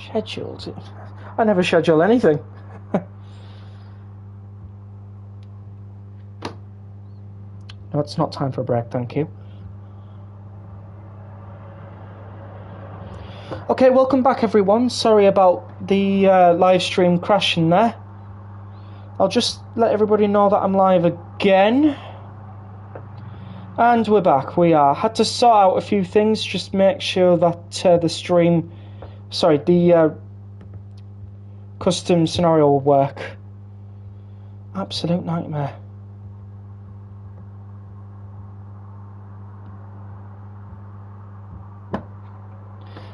Scheduled? I never schedule anything. No, it's not time for a break, thank you. Okay, welcome back everyone. Sorry about the live stream crashing there. I'll just let everybody know that I'm live again. And we're back, we are. Had to sort out a few things, just make sure that the custom scenario will work. Absolute nightmare.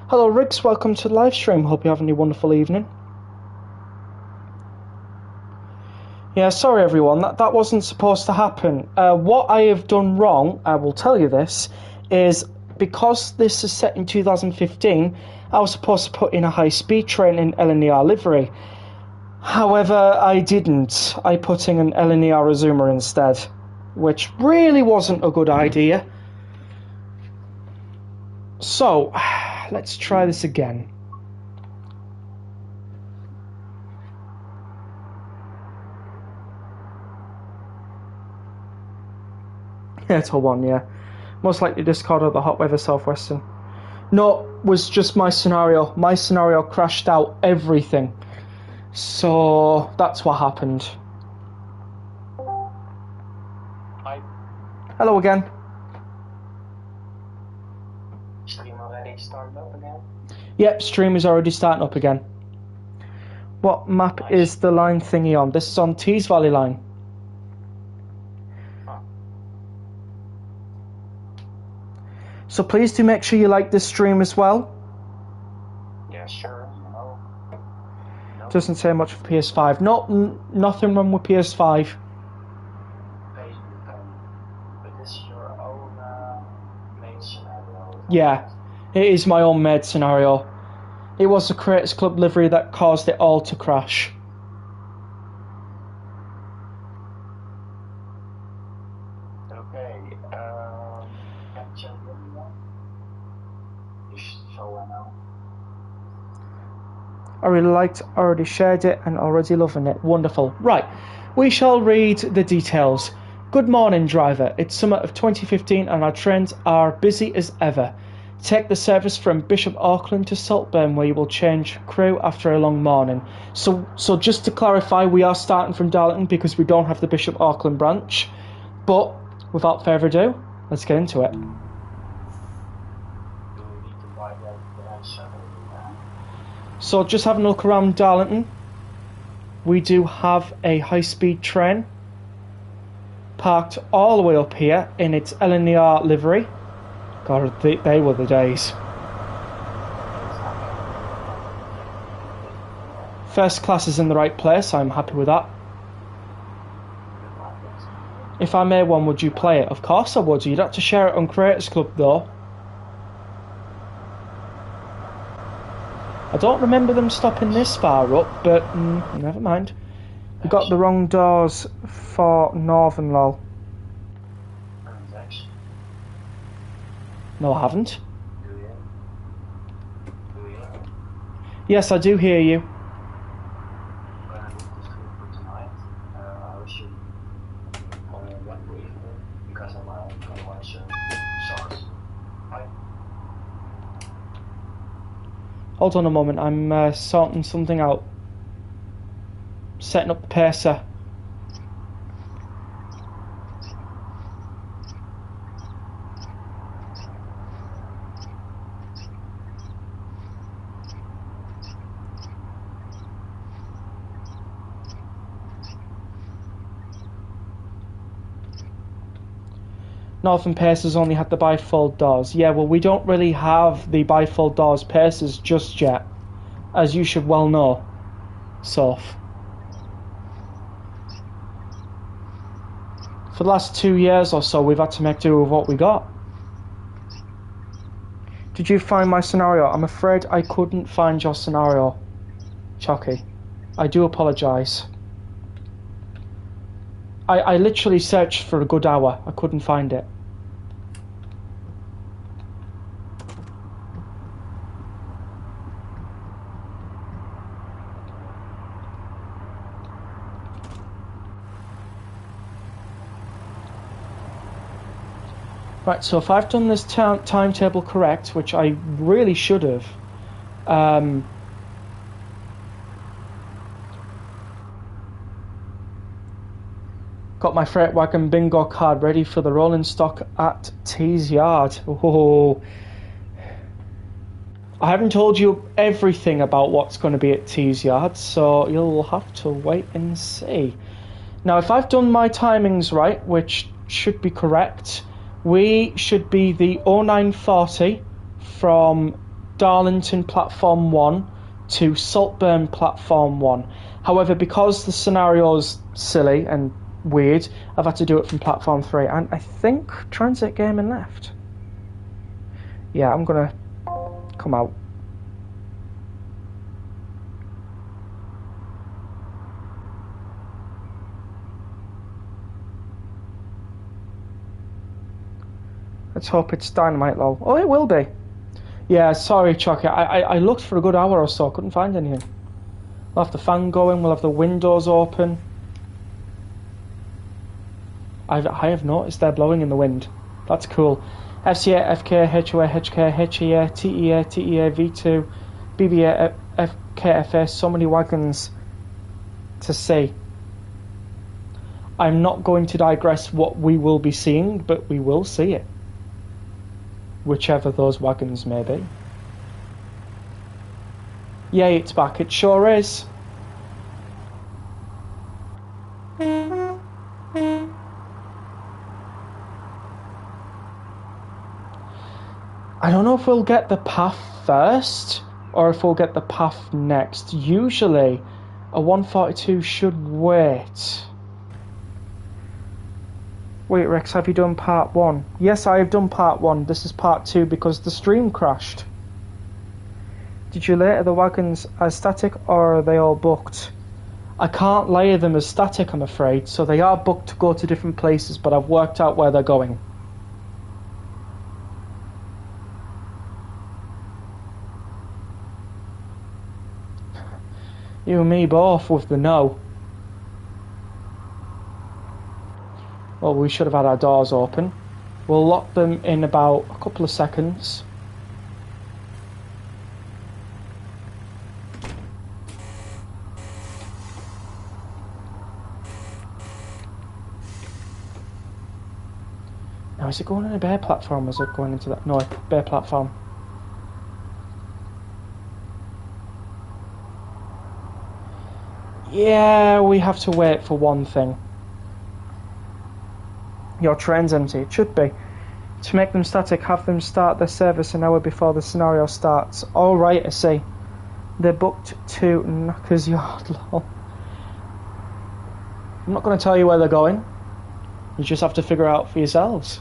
Hello Riggs, welcome to the live stream. Hope you're having a wonderful evening. Yeah, sorry everyone, that wasn't supposed to happen. What I have done wrong, I will tell you this, is because this is set in 2015, I was supposed to put in a high-speed train in LNER livery. However, I didn't. I put in an LNER Azuma instead, which really wasn't a good idea. So, let's try this again. Yeah, till 1, yeah. Most likely discarded the Hot Weather Southwestern. No, was just my scenario. My scenario crashed out everything. So, that's what happened. Hi. Hello again. Stream already started up again? Yep, stream is already starting up again. What map Nice. is the line thingy on? This is on Tees Valley line. Huh. So please do make sure you like this stream as well. Yeah, sure, you know. No. Doesn't say much for PS5. Nothing wrong with PS5. But this is your own main scenario. Yeah, it is my own made scenario. It was the Creators Club livery that caused it all to crash. Okay, capture everyone. You should show now. I really liked, already shared it, and already loving it. Wonderful. Right, we shall read the details. Good morning, driver. It's summer of 2015 and our trains are busy as ever. Take the service from Bishop Auckland to Saltburn, where you will change crew after a long morning. So just to clarify, we are starting from Darlington because we don't have the Bishop Auckland branch. But without further ado, let's get into it. Do we need to buy that shuttle? So just having a look around Darlington, we do have a high-speed train parked all the way up here in its LNER livery. God, they were the days. First class is in the right place, I'm happy with that. If I made one, would you play it? Of course I would. You'd have to share it on Creators Club though. I don't remember them stopping this far up, but never mind. We got the wrong doors for Northern lol. Transaction. No, I haven't. Do you? Do you? Yes, I do hear you. When I booked this trip for tonight, I wish you only one brief because of my own convention source. Right? Hold on a moment, I'm sorting something out. Setting up the pacer. Northern Pacers only had the bifold doors. Yeah, well, we don't really have the bifold doors Pacers just yet, as you should well know, Soph. For the last 2 years or so, we've had to make do with what we got. Did you find my scenario? I'm afraid I couldn't find your scenario, Chucky. I do apologise. I literally searched for a good hour. I couldn't find it. Right, so if I've done this timetable correct, which I really should have, got my freight wagon bingo card ready for the rolling stock at Tees Yard. Oh, I haven't told you everything about what's going to be at Tees Yard, so you'll have to wait and see. Now, if I've done my timings right, which should be correct, we should be the 0940 from Darlington Platform 1 to Saltburn Platform 1. However, because the scenario's silly and weird, I've had to do it from Platform 3. And I think Transit Gaming left. Yeah, I'm going to come out. Let's hope it's Dynamite lol. Oh, it will be. Yeah, sorry, Chucky. I looked for a good hour or so. Couldn't find anything. We'll have the fan going. We'll have the windows open. I have noticed they're blowing in the wind. That's cool. FCA, FK, HOA, HK, HEA, TEA, TEA, V2, BBA, FKFA. So many wagons to see. I'm not going to digress what we will be seeing, but we will see it. Whichever those wagons may be. Yay, it's back. It sure is. I don't know if we'll get the path first or if we'll get the path next. Usually a 142 should wait. Wait, Rex, have you done part 1? Yes, I have done part 1. This is part 2 because the stream crashed. Did you layer the wagons as static or are they all booked? I can't layer them as static, I'm afraid, so they are booked to go to different places, but I've worked out where they're going. You and me both with the no. Well, we should have had our doors open. We'll lock them in about a couple of seconds. Now, is it going on a bare platform or is it going into that? No, bare platform. Yeah, we have to wait for one thing. Your train's empty. It should be. To make them static, have them start their service an hour before the scenario starts. Alright, I see. They're booked to Knockers Yard, lol. I'm not going to tell you where they're going. You just have to figure out for yourselves.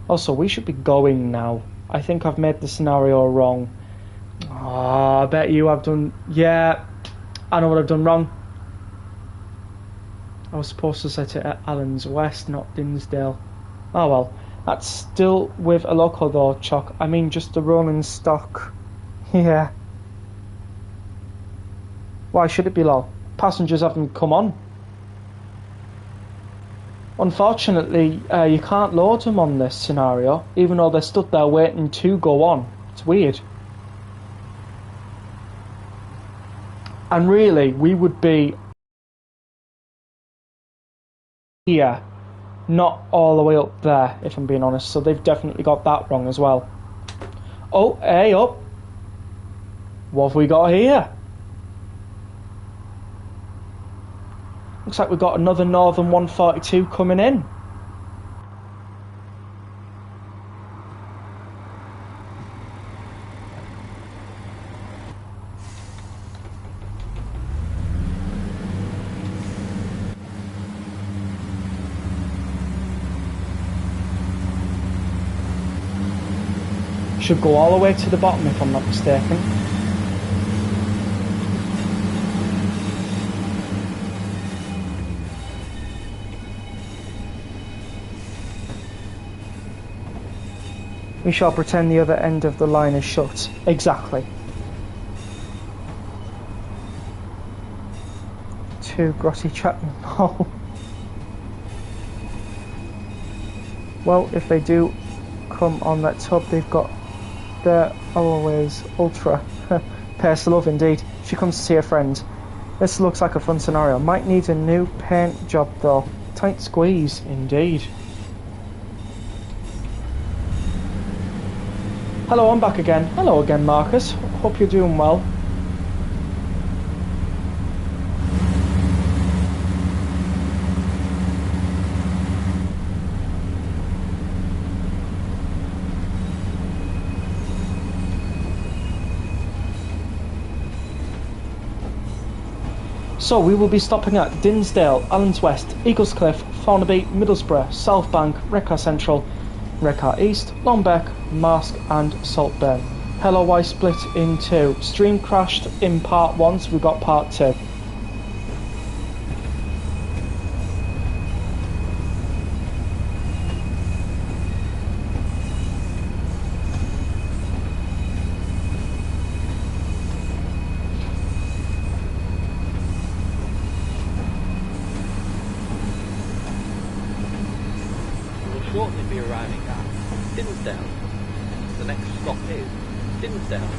Also, we should be going now. I think I've made the scenario wrong. Oh, I bet you I've done... Yeah, I know what I've done wrong. I was supposed to set it at Allens West, not Dinsdale. Oh well. That's still with a local though, Chuck. I mean just the rolling stock. Yeah. Why should it be low? Passengers haven't come on. Unfortunately, you can't load them on this scenario, even though they're stood there waiting to go on. It's weird. And really, we would be here, not all the way up there, if I'm being honest. So they've definitely got that wrong as well. Oh, hey up. What have we got here? Looks like we've got another Northern 142 coming in. Should go all the way to the bottom if I'm not mistaken. We shall pretend the other end of the line is shut. Exactly. To Grotty Chapman. Oh. Well, if they do come on that tub, they've got their always ultra pace love indeed. She comes to see a friend. This looks like a fun scenario. Might need a new paint job though. Tight squeeze indeed. Hello, I'm back again. Hello again, Marcus. Hope you're doing well. So we will be stopping at Dinsdale, Allens West, Eaglescliffe, Thornaby, Middlesbrough, South Bank, Redcar Central, Redcar East, Longbeck, Marske and Saltburn. Hello, I split in two. Stream crashed in part 1, so we got part 2. Shortly be arriving at Dinsdale. The next stop is Dinsdale.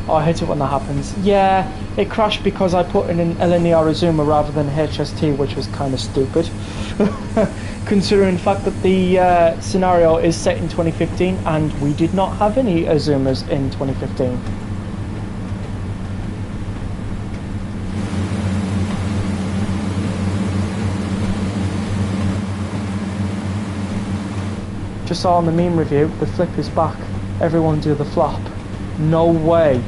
Oh, I hate it when that happens. Yeah, it crashed because I put in an LNER zoomer rather than HST, which was kind of stupid. Considering the fact that the scenario is set in 2015 and we did not have any zoomers in 2015. Just saw on the meme review, the flip is back. Everyone do the flop. No way.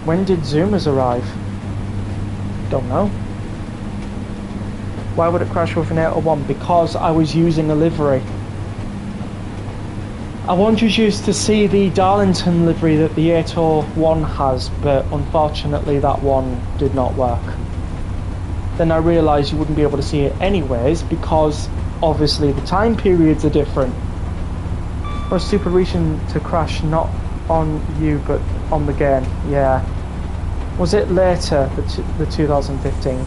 When did zoomers arrive? Don't know. Why would it crash with an 801? Because I was using a livery. I wanted you to see the Darlington livery that the 801 has, but unfortunately that one did not work. Then I realised you wouldn't be able to see it anyways because obviously the time periods are different. For a stupid reason to crash not on you but on the game, yeah. Was it later, the 2015?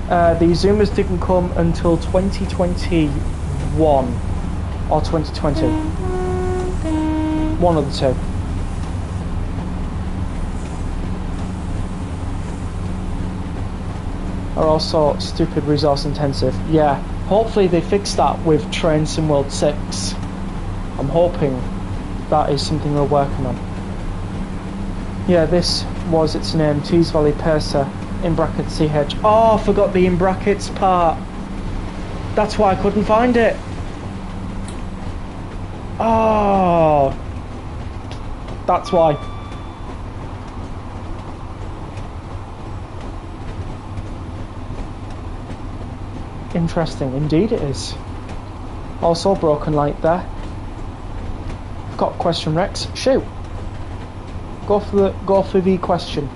The zoomers didn't come until 2021 or 2020. One of the two. Are also stupid resource intensive. Yeah, hopefully they fix that with Train SimWorld 6. I'm hoping that is something we're working on. Yeah, this was its name, Tees Valley Pacer, in brackets CH. Oh, I forgot the in brackets part. That's why I couldn't find it. Oh, that's why. Interesting, indeed it is. Also broken light there. Got a question, Rex. Shoot. Go for the question.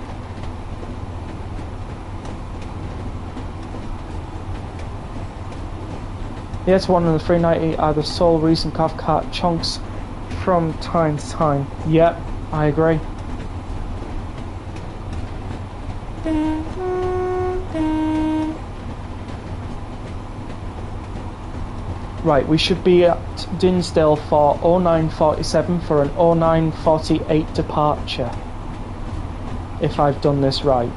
The 801 and the 390 are the sole reason Cathcart chunks from time to time. Yep, I agree. Right, we should be at Dinsdale for 0947 for an 0948 departure. If I've done this right.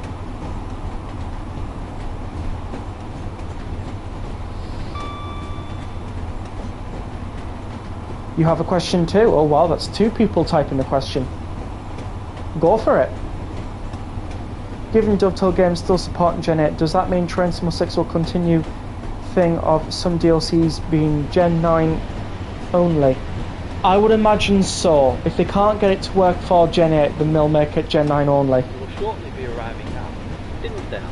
You have a question too? Oh wow, that's 2 people typing the question. Go for it. Given Dovetail Games still supporting Gen 8, does that mean Train Sim 6 will continue thing of some DLCs being Gen 9 only? I would imagine so. If they can't get it to work for Gen 8, then they'll make it Gen 9 only. We will shortly be arriving at Dinsdale.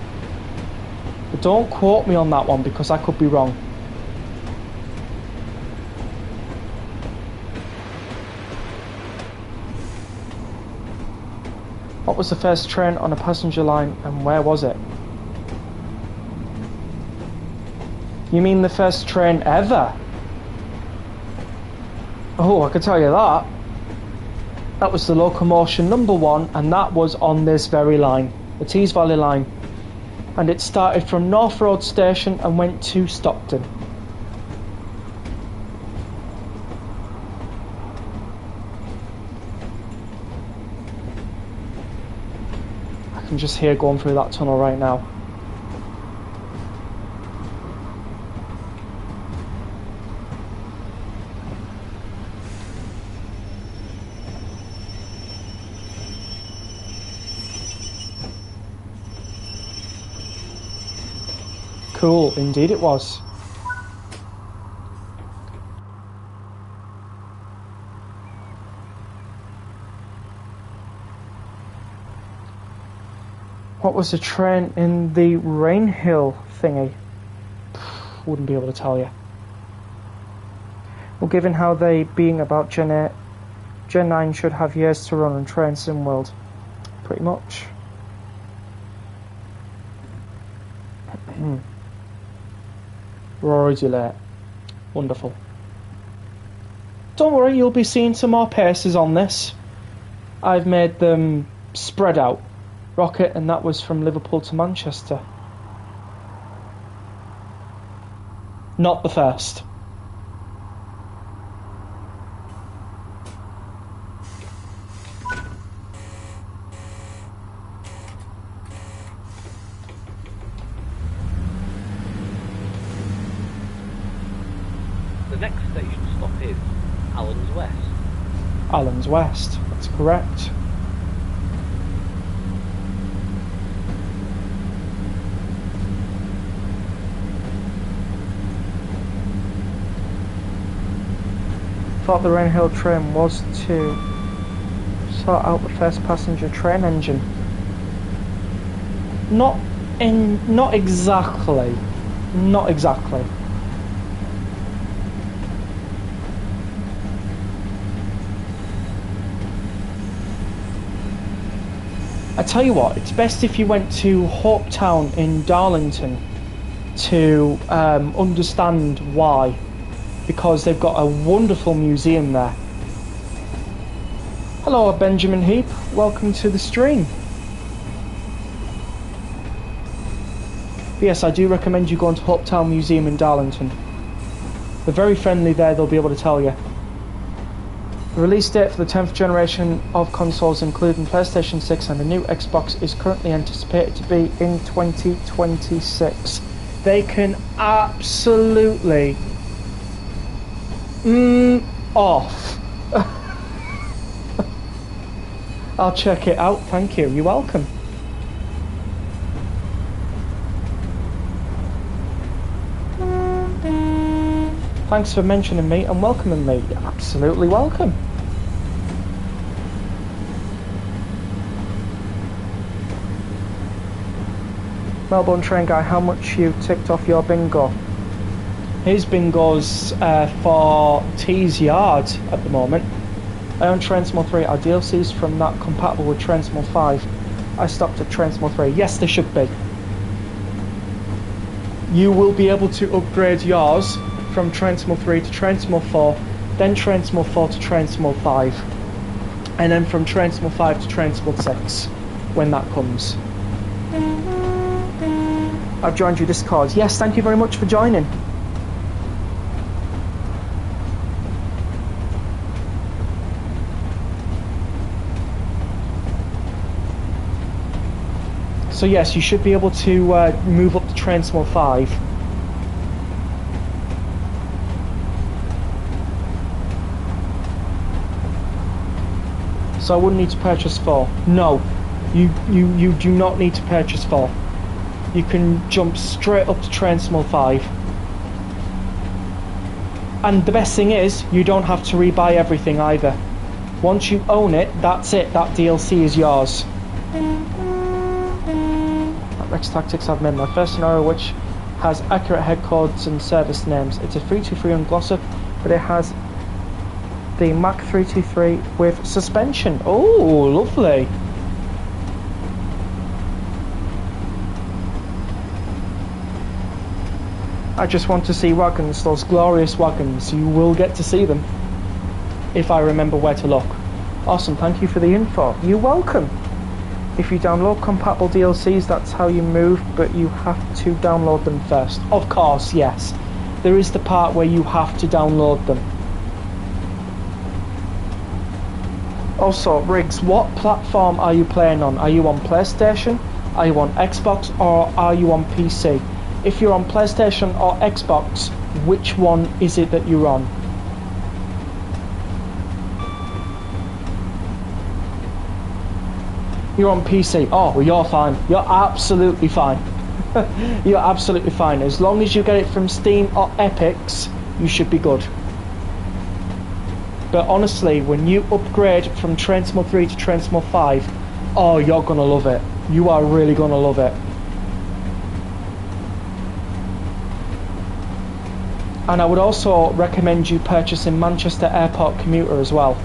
But don't quote me on that one because I could be wrong. What was the first train on a passenger line and where was it? You mean the first train ever? Oh, I can tell you that. That was the locomotion number 1 and that was on this very line. The Tees Valley line. and it started from North Road Station and went to Stockton. I can just hear going through that tunnel right now. Cool, indeed it was. What was the train in the Rainhill thingy? Wouldn't be able to tell you. Well, given how they being about Gen 8, Gen 9 should have years to run on Train Sim World. Pretty much. We're already late. Wonderful. Don't worry, you'll be seeing some more paces on this. I've made them spread out. Rocket, and that was from Liverpool to Manchester. Not the first. The next station stop is Allens West. Allens West, that's correct. Thought the Rainhill train was to sort out the first passenger train engine. Not exactly. Not exactly. I tell you what, it's best if you went to Hopetown in Darlington to understand why. Because they've got a wonderful museum there. Hello, Benjamin Heap. Welcome to the stream. But yes, I do recommend you going to Hopetown Museum in Darlington. They're very friendly there, they'll be able to tell you. The release date for the 10th generation of consoles, including PlayStation 6 and the new Xbox, is currently anticipated to be in 2026. They can absolutely off. I'll check it out, thank you. You're welcome. Thanks for mentioning me and welcoming me. You're absolutely welcome. Melbourne Train Guy, how much you ticked off your bingo? His bingo's for T's Yard at the moment. I own Transmo 3. Are DLCs from that compatible with Transmo 5? I stopped at Transmo 3. Yes, they should be. You will be able to upgrade yours from Transmo 3 to Transmo 4, then Transmo 4 to Transmo 5, and then from Transmo 5 to Transmo 6 when that comes. I've joined your Discord. Yes, thank you very much for joining. So yes, you should be able to move up to Transmo 5. So I wouldn't need to purchase 4. No, you do not need to purchase 4. You can jump straight up to Transmo 5. And the best thing is, you don't have to rebuy everything either. Once you own it, that's it, that DLC is yours. Rex Tactics, I've made my first scenario which has accurate head codes and service names. It's a 323 on Glossop, but it has the Mach 323 with suspension. Oh, lovely. I just want to see wagons, those glorious wagons. You will get to see them if I remember where to look. Awesome, thank you for the info. You're welcome. If you download compatible DLCs, that's how you move, but you have to download them first. Of course, yes. There is the part where you have to download them. Also, Riggs, what platform are you playing on? Are you on PlayStation? Are you on Xbox? Or are you on PC? If you're on PlayStation or Xbox, which one is it that you're on? You're on PC. Oh, well, you're fine. You're absolutely fine. You're absolutely fine. As long as you get it from Steam or Epix, you should be good. But honestly, when you upgrade from Train Sim 3 to Train Sim 5, oh, you're gonna love it. You are really gonna love it. And I would also recommend you purchasing Manchester Airport Commuter as well.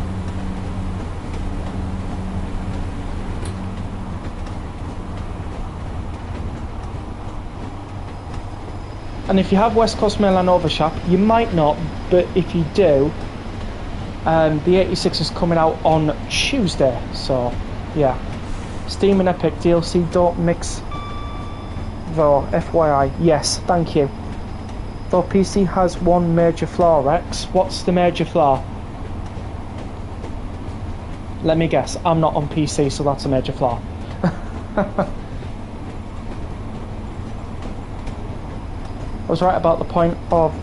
And if you have West Coast Mail and Overshap, you might not, but if you do, the 86 is coming out on Tuesday, so yeah. Steam and Epic DLC don't mix though, FYI. Yes, thank you. Though PC has one major flaw, Rex. What's the major flaw? Let me guess, I'm not on PC, so that's a major flaw. I was right about the point of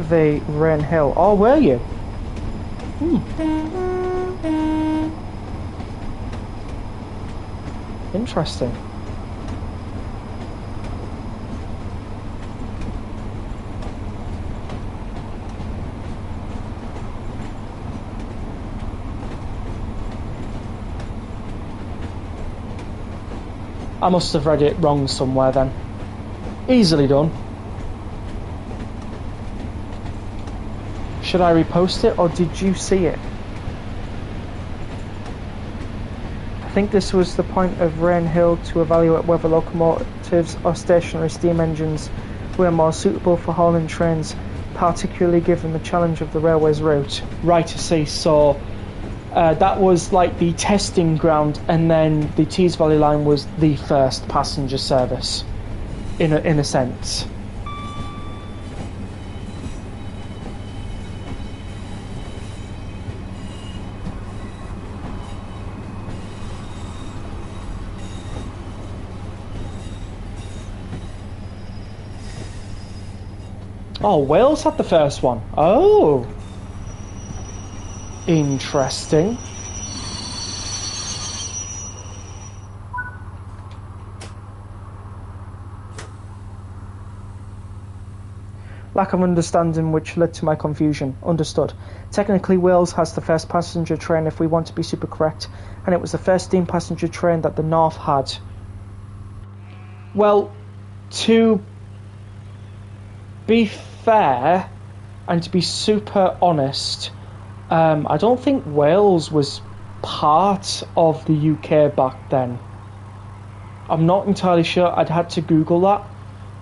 the Rain Hill. Oh, were you? Interesting. I must have read it wrong somewhere then. Easily done. Should I repost it, or did you see it? I think this was the point of Rain Hill, to evaluate whether locomotives or stationary steam engines were more suitable for hauling trains, particularly given the challenge of the railway's route. Right, I see. So that was like the testing ground, and then the Tees Valley line was the first passenger service, in a sense. Oh, Wales had the first one. Oh. Interesting. Lack of understanding which led to my confusion. Understood. Technically, Wales has the first passenger train if we want to be super correct, and it was the first steam passenger train that the North had. Well, to be fair, and to be super honest, I don't think Wales was part of the UK back then. I'm not entirely sure. I'd had to Google that,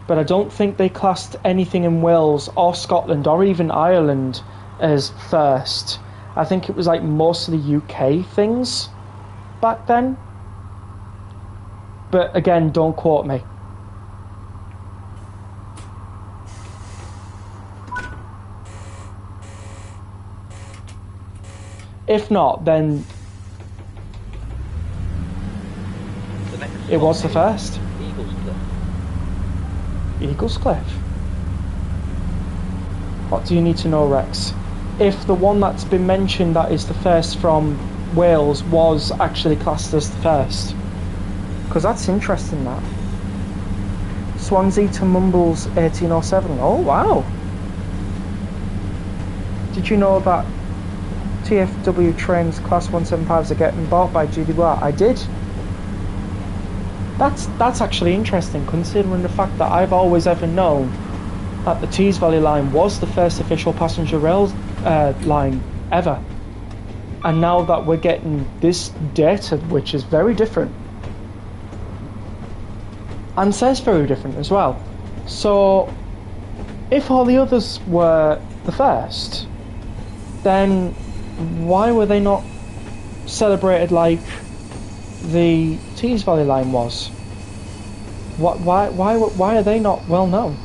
but I don't think they classed anything in Wales or Scotland or even Ireland as first. I think it was like most of the UK things back then. But again, don't quote me. If not, then it was the first. Eaglescliff. What do you need to know, Rex? If the one that's been mentioned that is the first from Wales was actually classed as the first. Because that's interesting, that. Swansea to Mumbles 1807. Oh, wow. Did you know that TFW trains class 175s are getting bought by GWR? I did. That's actually interesting, considering the fact that I've always ever known that the Tees Valley line was the first official passenger rail line ever. And now that we're getting this data, which is very different, and says very different as well. So, if all the others were the first, then why were they not celebrated like the Tees Valley line was. Why are they not well known?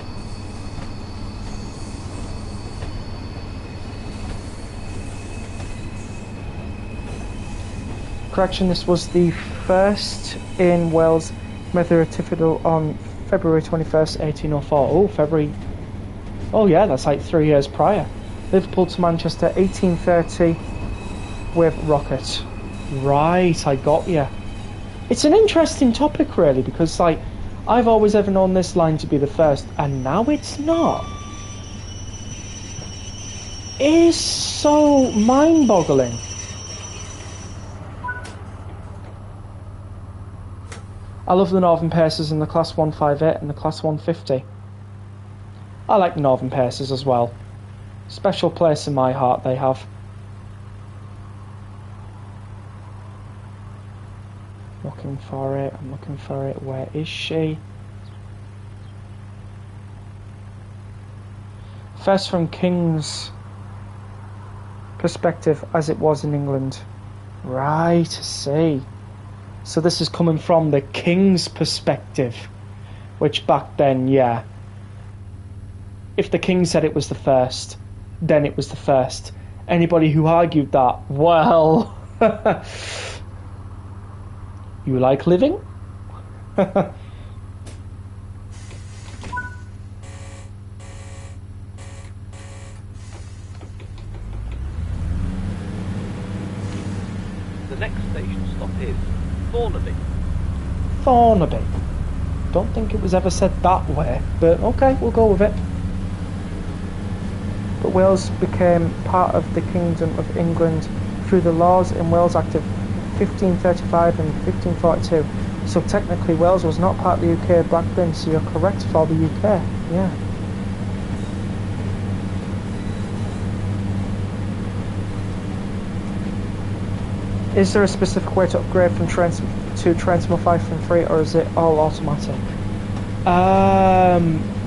Correction, this was the first in Wales Meteoritical on February 21st, 1804. Oh, February. Oh yeah, that's like 3 years prior. Liverpool to Manchester, 1830 with rocket. Right, I got you. It's an interesting topic really, because like I've always ever known this line to be the first, and now it's not. It is so mind-boggling. I love the Northern Pacers in the Class 158 and the Class 150. I like the Northern Pacers as well. Special place in my heart they have. Looking for it, I'm looking for it. Where is she? First from King's perspective as it was in England. Right, I see. So this is coming from the King's perspective, which back then, yeah. If the King said it was the first, then it was the first. Anybody who argued that, well, you like living? The next station stop is Thornaby. Thornaby. Don't think it was ever said that way, but okay, we'll go with it. But Wales became part of the Kingdom of England through the laws in Wales Act of 1535 and 1542. So technically Wales was not part of the UK back then, so you're correct for the UK, yeah. Is there a specific way to upgrade from Transmo 5 from 3, or is it all automatic?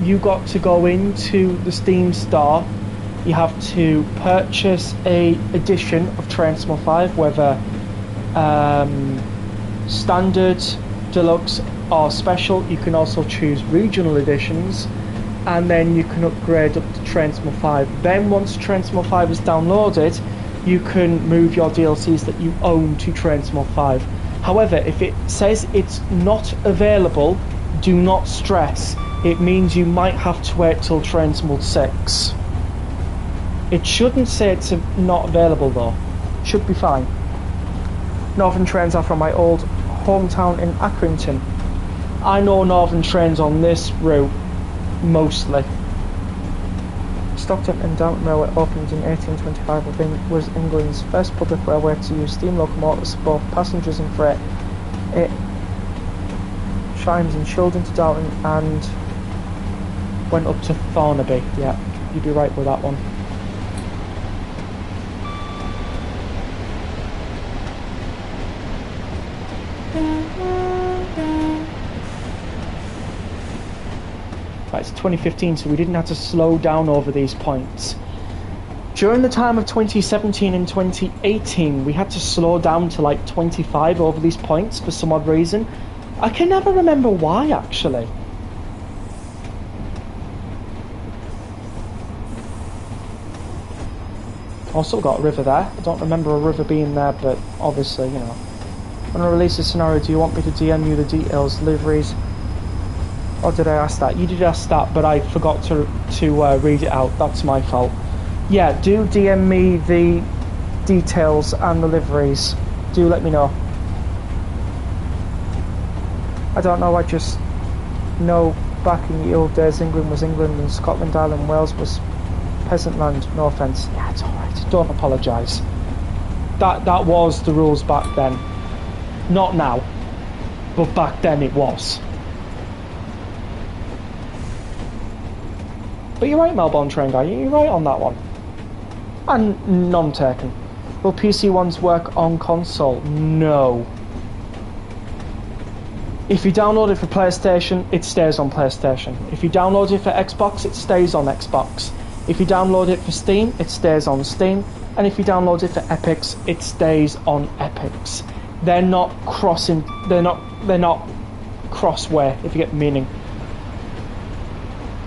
You got to go into the Steam store. You have to purchase a edition of Transmo 5, whether standard, deluxe or special. You can also choose regional editions, and then you can upgrade up to Transmo 5. Then once Transmo 5 is downloaded, you can move your DLCs that you own to Transmo 5. However, if it says it's not available, do not stress. It means you might have to wait till Transmo 6. It shouldn't say it's not available though. Should be fine. Northern trains are from my old hometown in Accrington. I know Northern trains on this route mostly. Stockton and Downton Railway opened in 1825 was England's first public railway to use steam locomotives for both passengers and freight. It chimes in Shildon to Downton and went up to Thornaby. Yeah, you'd be right with that one. Right, it's 2015, so we didn't have to slow down over these points. During the time of 2017 and 2018, we had to slow down to like 25 over these points for some odd reason. I can never remember why, actually. Also got a river there. I don't remember a river being there, but obviously, you know. When I release a scenario, do you want me to DM you the details, liveries? Or did I ask that? You did ask that, but I forgot to read it out. That's my fault. Yeah, do DM me the details and the liveries. Do let me know. I don't know, I just know back in the old days England was England and Scotland, Ireland, Wales was peasant land. No offence. Yeah, it's alright. Don't apologise. That was the rules back then. Not now. But back then it was. But you're right, Melbourne train guy, you're right on that one. And non-taken. Will PC ones work on console? No. If you download it for PlayStation, it stays on PlayStation. If you download it for Xbox, it stays on Xbox. If you download it for Steam, it stays on Steam. And if you download it for Epics, it stays on Epics. they're not crossing. They're not crossway. If you get the meaning.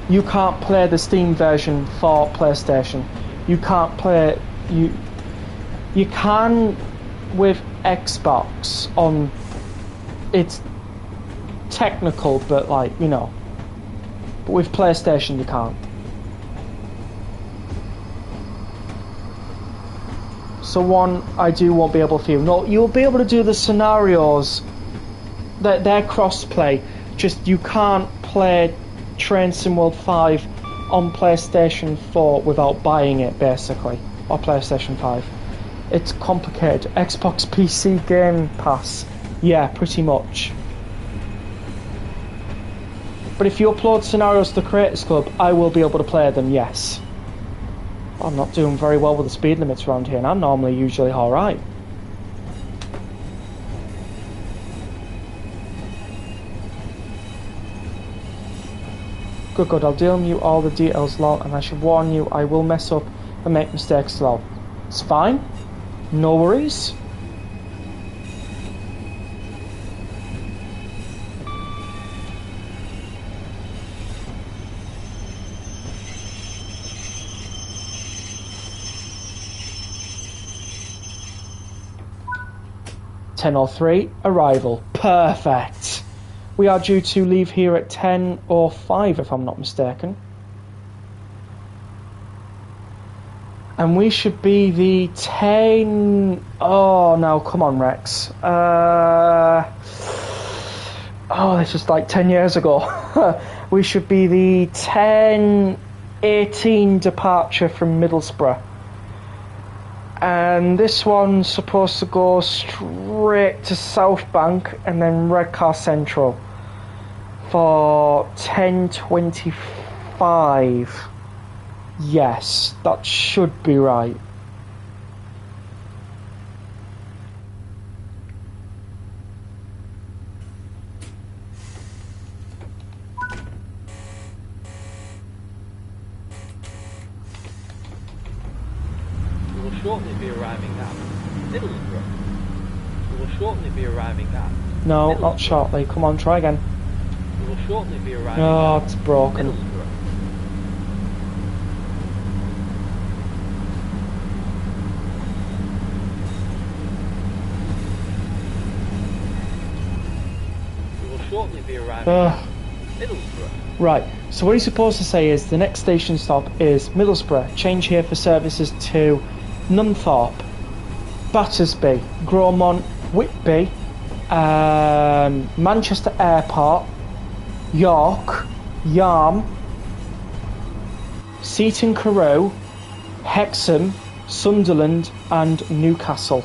You can't play the Steam version for PlayStation. You can't play you can with Xbox on. It's technical, but like, you know. But with PlayStation you can't. So one, I won't be able to. No, you'll be able to do the scenarios. They're cross-play. Just you can't play Train Sim World 5 on PlayStation 4 without buying it, basically, or PlayStation 5. It's complicated. Xbox PC Game Pass, yeah, pretty much. But if you upload scenarios to the Creators Club, I will be able to play them, yes. I'm not doing very well with the speed limits around here, and I'm normally usually alright. Good, I'll deal you all the details, lol, and I should warn you, I will mess up and make mistakes, lol. It's fine. No worries. (10:03) arrival. Perfect. We are due to leave here at 10:05, if I'm not mistaken. And we should be the 10... Oh, no, come on, Rex. Oh, this is like 10 years ago. We should be the 10:18 departure from Middlesbrough. And this one's supposed to go straight to South Bank and then Redcar Central for 10:25. Yes, that should be right. You will shortly be arriving at Middlesbrough. You will shortly be arriving at No, not shortly. Come on, try again. You will shortly be arriving Oh, at it's broken. Middlesbrough. You will shortly be arriving at Middlesbrough. Right, so what he's supposed to say is the next station stop is Middlesbrough. Change here for services to Nunthorpe, Battersby, Gromont, Whitby, Manchester Airport, York, Yarm, Seaton Carew, Hexham, Sunderland and Newcastle.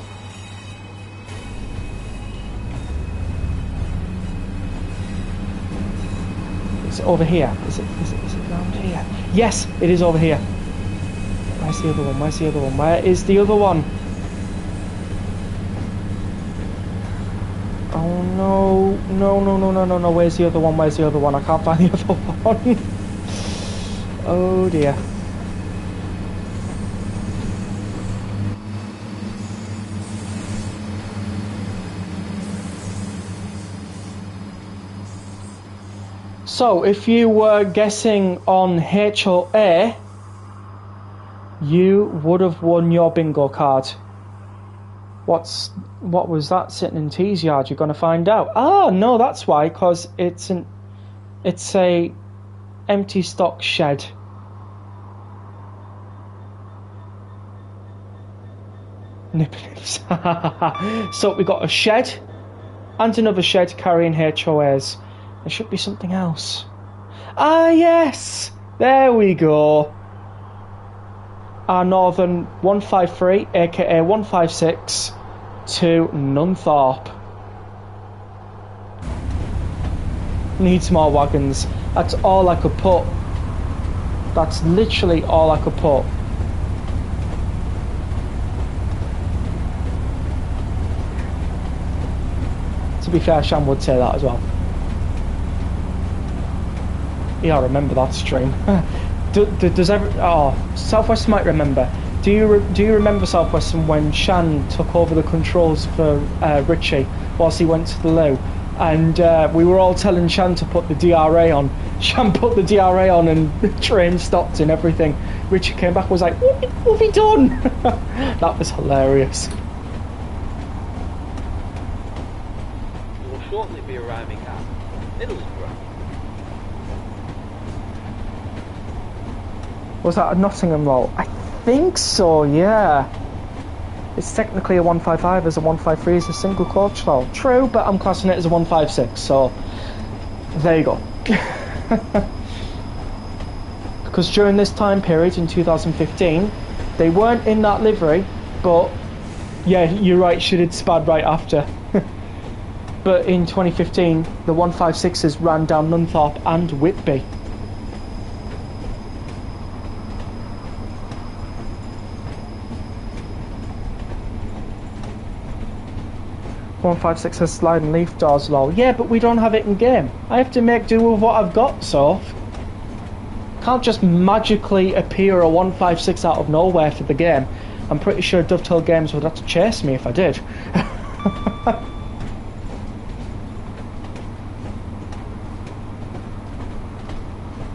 Is it over here? Is it around here? Yes, it is over here. Where's the other one? Where's the other one? Where is the other one? Oh no. No. Where's the other one? Where's the other one? I can't find the other one. Oh dear. So, if you were guessing on HOA, you would have won your bingo card. What was that sitting in T's yard? You're going to find out. Ah, no, that's why, because it's a empty stock shed. Nips. So we got a shed and another shed carrying HOAs. There should be something else. Ah, yes! There we go. Our Northern 153, aka 156, to Nunthorpe. Needs more wagons. That's all I could put. That's literally all I could put. To be fair, Sham would say that as well. Yeah, I remember that stream. Does every... Oh, Southwest might remember. Do you remember, Southwestern, when Shan took over the controls for Richie whilst he went to the loo, and we were all telling Shan to put the DRA on. Shan put the DRA on, and the train stopped and everything. Richie came back and was like, "What have you done?" That was hilarious. You will shortly be arriving at Middlesbrough. Was that a Nottingham roll? I think so, yeah. It's technically a 155 as a 153 is a single coach roll. True, but I'm classing it as a 156, so there you go. Because during this time period in 2015, they weren't in that livery, but yeah, you're right, she did spad right after. But in 2015, the 156s ran down Nunthorpe and Whitby. 156 has sliding leaf doors, lol. Yeah, but we don't have it in game. I have to make do with what I've got, so can't just magically appear a 156 out of nowhere for the game. I'm pretty sure Dovetail Games would have to chase me if I did.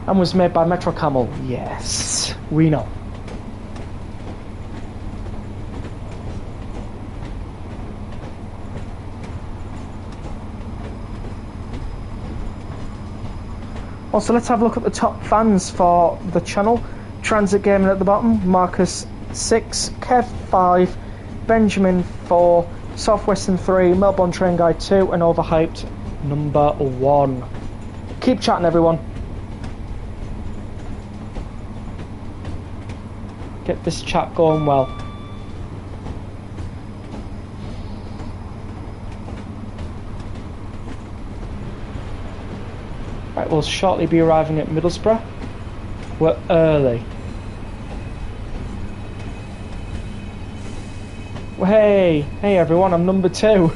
And was made by Metro Camel. Yes, we know. Also, let's have a look at the top fans for the channel. Transit Gaming at the bottom, Marcus 6, Kev 5, Benjamin 4, Southwestern 3, Melbourne Train Guide 2, and Overhyped number 1. Keep chatting, everyone. Get this chat going well. Right, we'll shortly be arriving at Middlesbrough. We're early. Well, hey everyone, I'm number 2.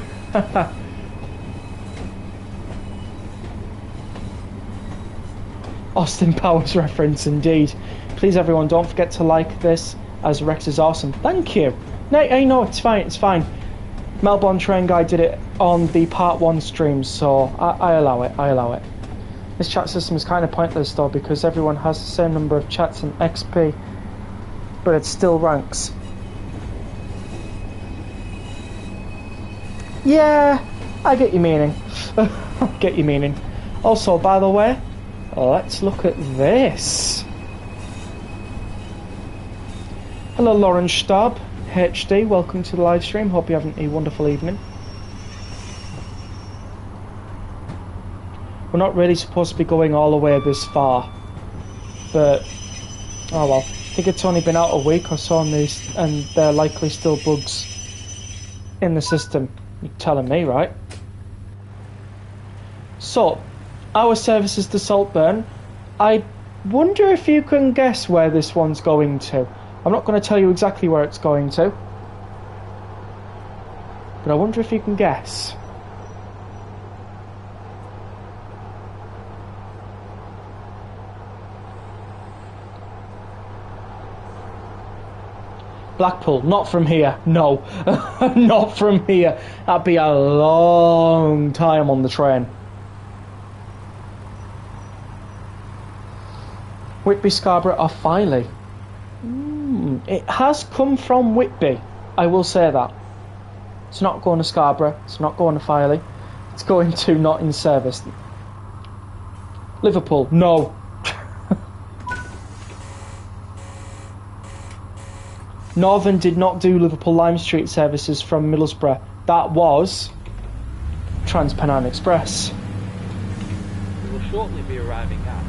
Austin Powers reference indeed. Please everyone, don't forget to like this, as Rex is awesome. Thank you. No, it's fine, it's fine. Melbourne Train Guide did it on the part 1 stream, so I allow it. This chat system is kind of pointless though, because everyone has the same number of chats and XP, but it still ranks. Yeah, I get your meaning. Get your meaning. Also, by the way, let's look at this. Hello Lauren Stab, HD, welcome to the live stream. Hope you're having a wonderful evening. We're not really supposed to be going all the way this far, but oh well. I think it's only been out a week or so on these, and there are likely still bugs in the system. You're telling me, right? So, our service is to Saltburn. I wonder if you can guess where this one's going to. I'm not going to tell you exactly where it's going to, but I wonder if you can guess. Blackpool, not from here, no. Not from here. That'd be a long time on the train. Whitby, Scarborough or Filey? It has come from Whitby, I will say that. It's not going to Scarborough, it's not going to Filey, it's going to not in service. Liverpool, no. Northern did not do Liverpool Lime Street services from Middlesbrough. That was Trans-Pennine Express. We will shortly be arriving at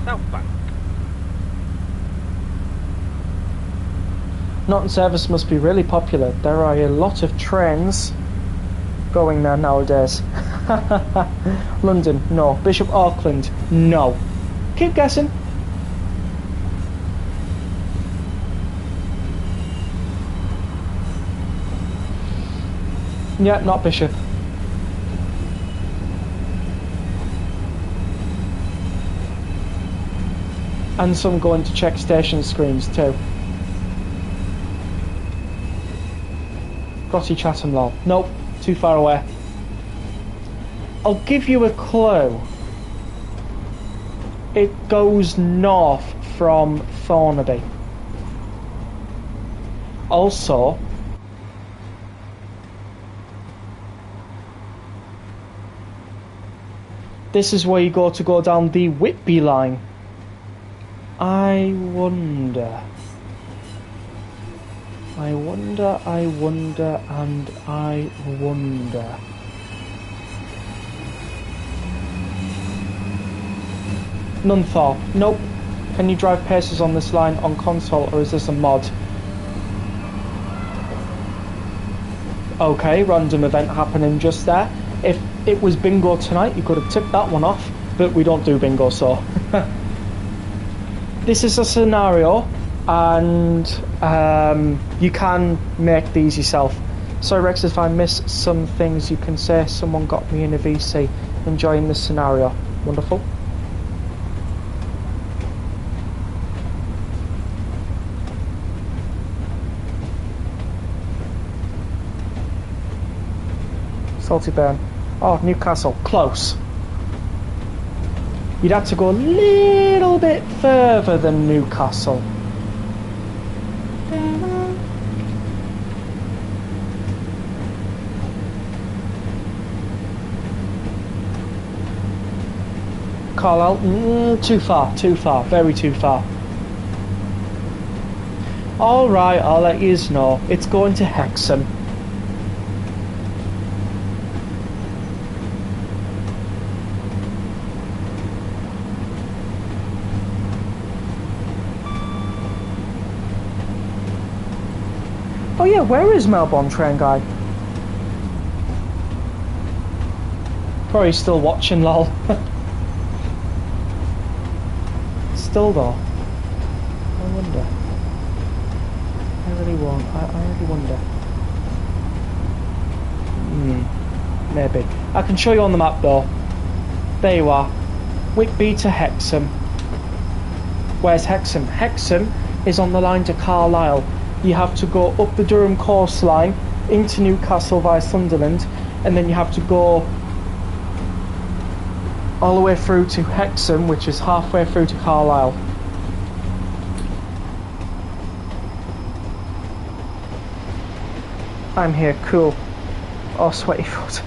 Southbank. Not in service must be really popular. There are a lot of trains going there nowadays. London, no. Bishop Auckland, no. Keep guessing. Yeah, not Bishop. And some going to check station screens too. Grotty Chatham, lol. Nope, too far away. I'll give you a clue. It goes north from Thornaby. Also, this is where you go down the Whitby line. I wonder, and I wonder. Nunthorpe. Nope. Can you drive paces on this line on console, or is this a mod? Okay, random event happening just there. If it was bingo tonight, you could have ticked that one off, but we don't do bingo, so. This is a scenario, and you can make these yourself. Sorry, Rex, if I miss some things, you can say someone got me in a VC. Enjoying this scenario. Wonderful. Saltyburn. Oh, Newcastle. Close. You'd have to go a little bit further than Newcastle. Carlisle. Too far. Very too far. Alright, I'll let you know. It's going to Hexham. Oh yeah, where is Melbourne Train Guy? Probably still watching, lol. Still though. I wonder. I really wonder. Maybe. I can show you on the map though. There you are. Whitby to Hexham. Where's Hexham? Hexham is on the line to Carlisle. You have to go up the Durham coastline into Newcastle via Sunderland, and then you have to go all the way through to Hexham, which is halfway through to Carlisle. I'm here, cool. Oh, sweaty foot.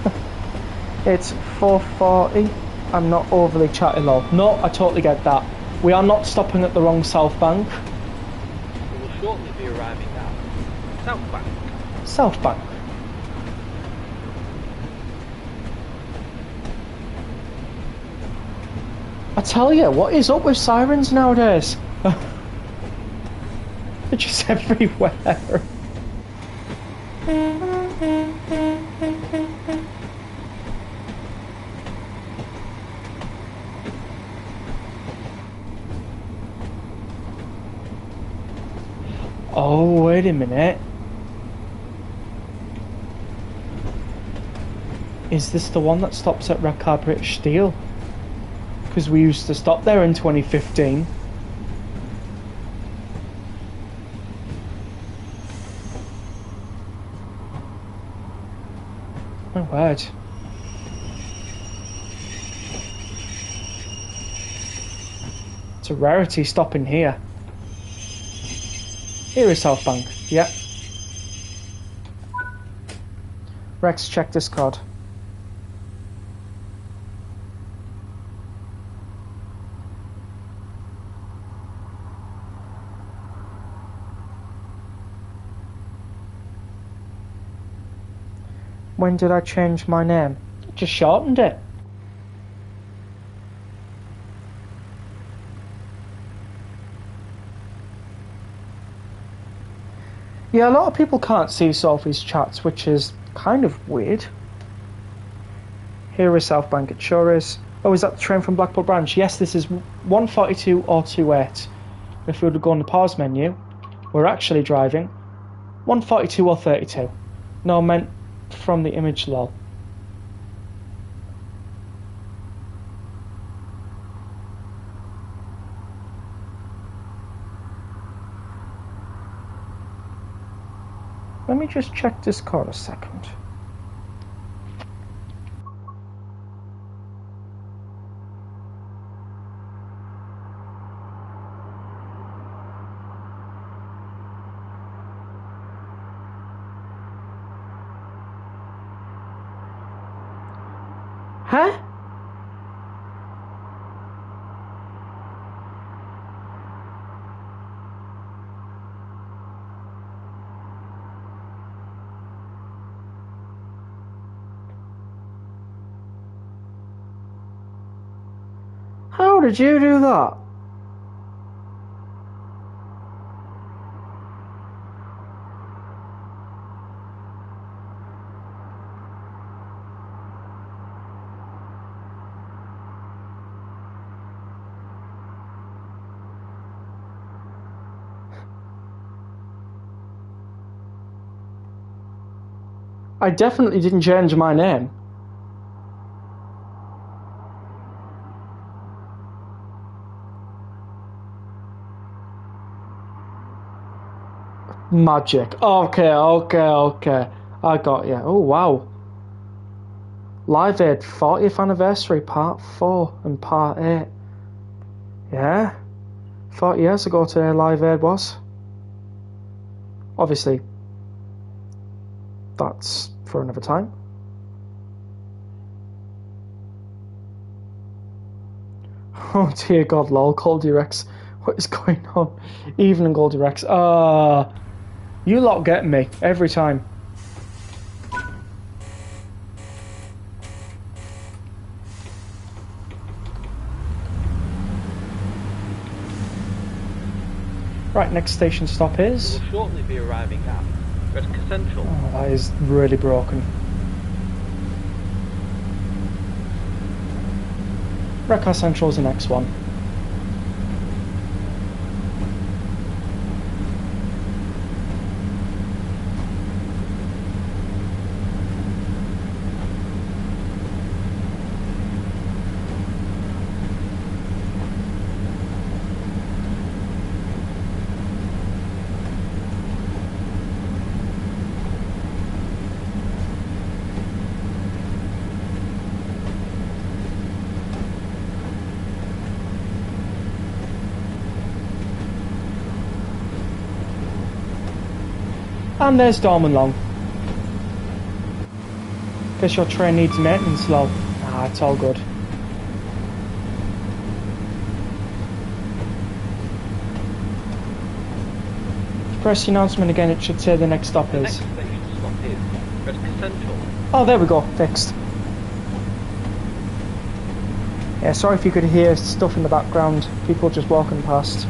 It's 4:40. I'm not overly chatty, lol. No, I totally get that. We are not stopping at the wrong South Bank. We will shortly be arriving at South Bank. South Bank. I tell you, what is up with sirens nowadays? They're just everywhere. Oh, wait a minute. Is this the one that stops at Redcar British Steel? Because we used to stop there in 2015. My word. It's a rarity stopping here. Here is South Bank. Yep. Rex, check Discord. When did I change my name? Just shortened it. Yeah, a lot of people can't see Sophie's chats, which is kind of weird. Here is South Bank, it sure is. Oh, is that the train from Blackpool Branch? Yes, this is 142 or 28. If we were to go on the pause menu, we're actually driving 142 or 32. No, I meant from the image, lol. Let me just check this car a second. Huh? How did you do that? I definitely didn't change my name. Magic. Okay. I got you. Oh, wow. Live Aid 40th anniversary, part 4 and part 8. Yeah. 40 years ago today, Live Aid was. Obviously, that's for another time. Oh dear God, lol, Goldie Rex. What is going on? Evening, Goldie Rex. You lot get me every time. Right, next station stop is... We'll shortly be arriving at Redcar Central. Oh, that is really broken. Redcar Central is the next one. And there's Dorman Long. Guess your train needs maintenance, lol. Ah, it's all good. Press the announcement again, it should say the next stop The is. next station stop is Redcar Central. Oh, there we go, fixed. Yeah, sorry if you could hear stuff in the background, people just walking past.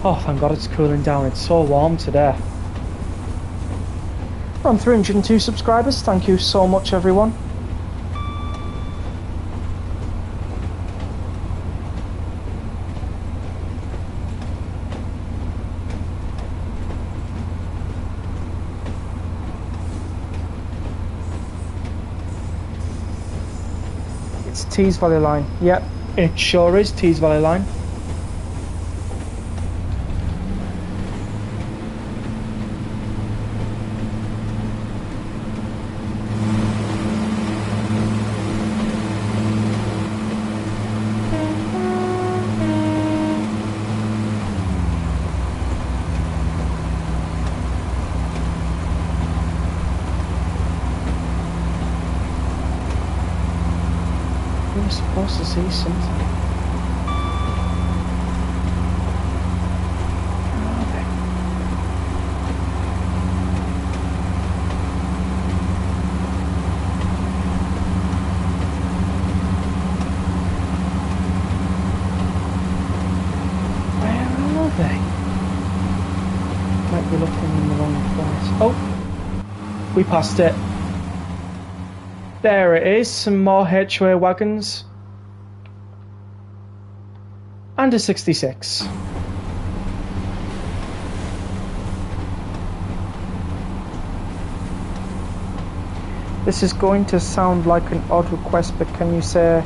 Oh, thank God it's cooling down. It's so warm today. We're on 302 subscribers. Thank you so much, everyone. It's Tees Valley Line. Yep, it sure is Tees Valley Line. We're supposed to see something. Where are they? Where are they? Might be looking in the wrong place. Oh! We passed it. There it is, some more HOA wagons. And a 66. This is going to sound like an odd request, but can you say,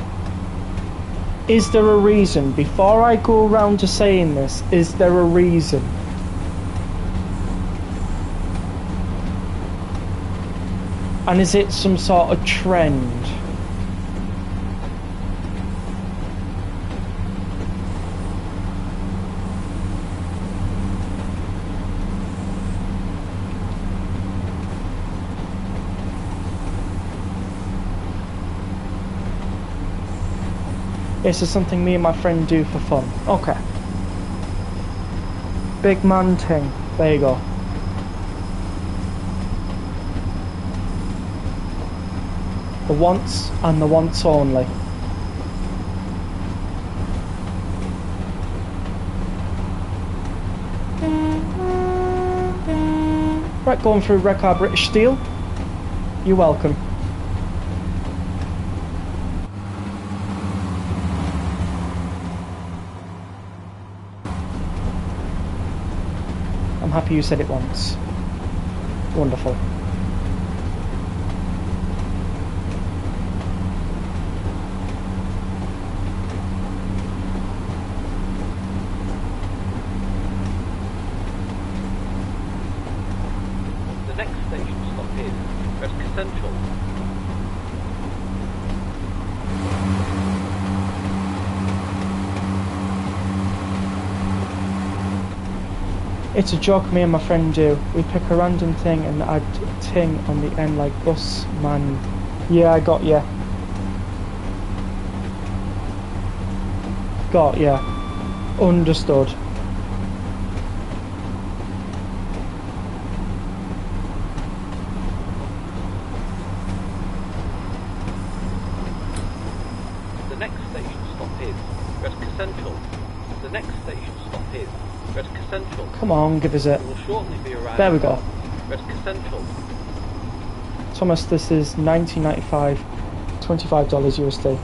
is there a reason? Before I go around to saying this, is there a reason? And is it some sort of trend? This is something me and my friend do for fun. Okay. Big man thing. There you go. The once and the once only. Right, going through Redcar British Steel. You're welcome. I'm happy you said it once. Wonderful. The next station stop is Presque Central. It's a joke me and my friend do. We pick a random thing and add ting on the end like bus man. Yeah, I got ya. Got ya. Understood. The next station stop is Presque Central. The next station stop is Presque Central. Come on, give us it. We will shortly be arriving. There we go. Presque Central. Thomas, this is $19.95, $25 USD.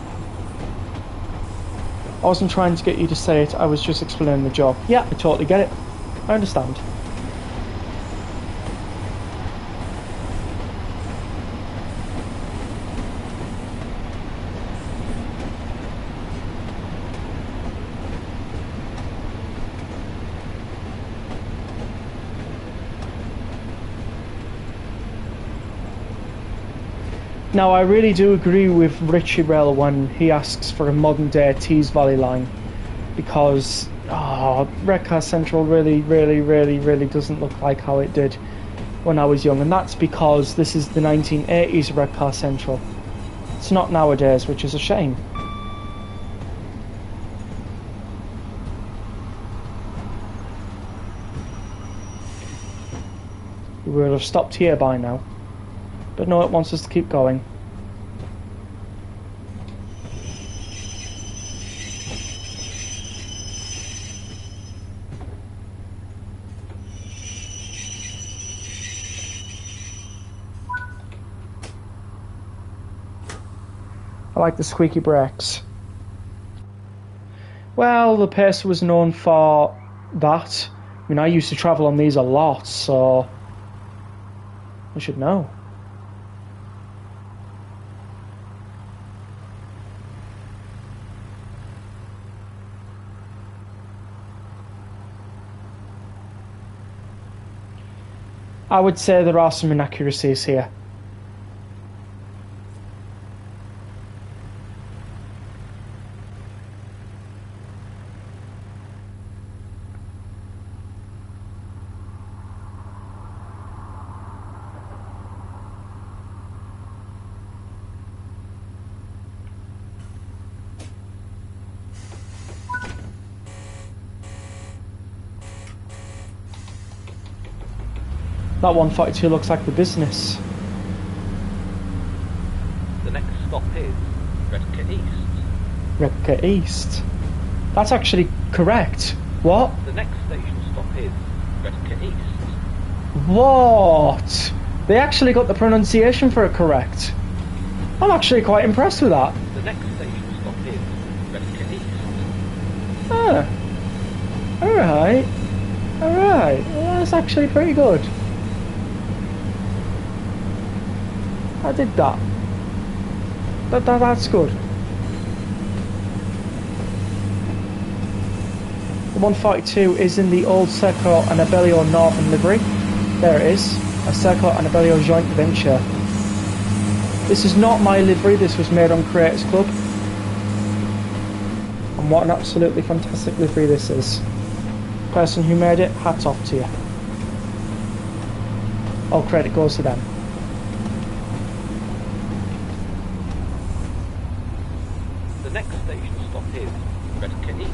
I wasn't trying to get you to say it, I was just explaining the job. Yeah, I totally get it. I understand. Now, I really do agree with Richie Rell when he asks for a modern day Tees Valley line, because Redcar Central really doesn't look like how it did when I was young, and that's because this is the 1980s Redcar Central. It's not nowadays, which is a shame. We would have stopped here by now. But no, it wants us to keep going. I like the squeaky brakes. Well, the Pacer was known for that. I mean, I used to travel on these a lot, so I should know. I would say there are some inaccuracies here. That 142 looks like the business. The next stop is Redcar East. Redcar East. That's actually correct. What? The next station stop is Redcar East. What? They actually got the pronunciation for it correct. I'm actually quite impressed with that. The next station stop is Redcar East. Ah. Alright. Alright. Well, that's actually pretty good. I did that. That's good. The 142 is in the old Serco and Abellio Northern livery. There it is. A Serco and Abellio joint venture. This is not my livery, this was made on Creators Club. And what an absolutely fantastic livery this is. Person who made it, hats off to you. All credit goes to them. The next station stop is Redcar East.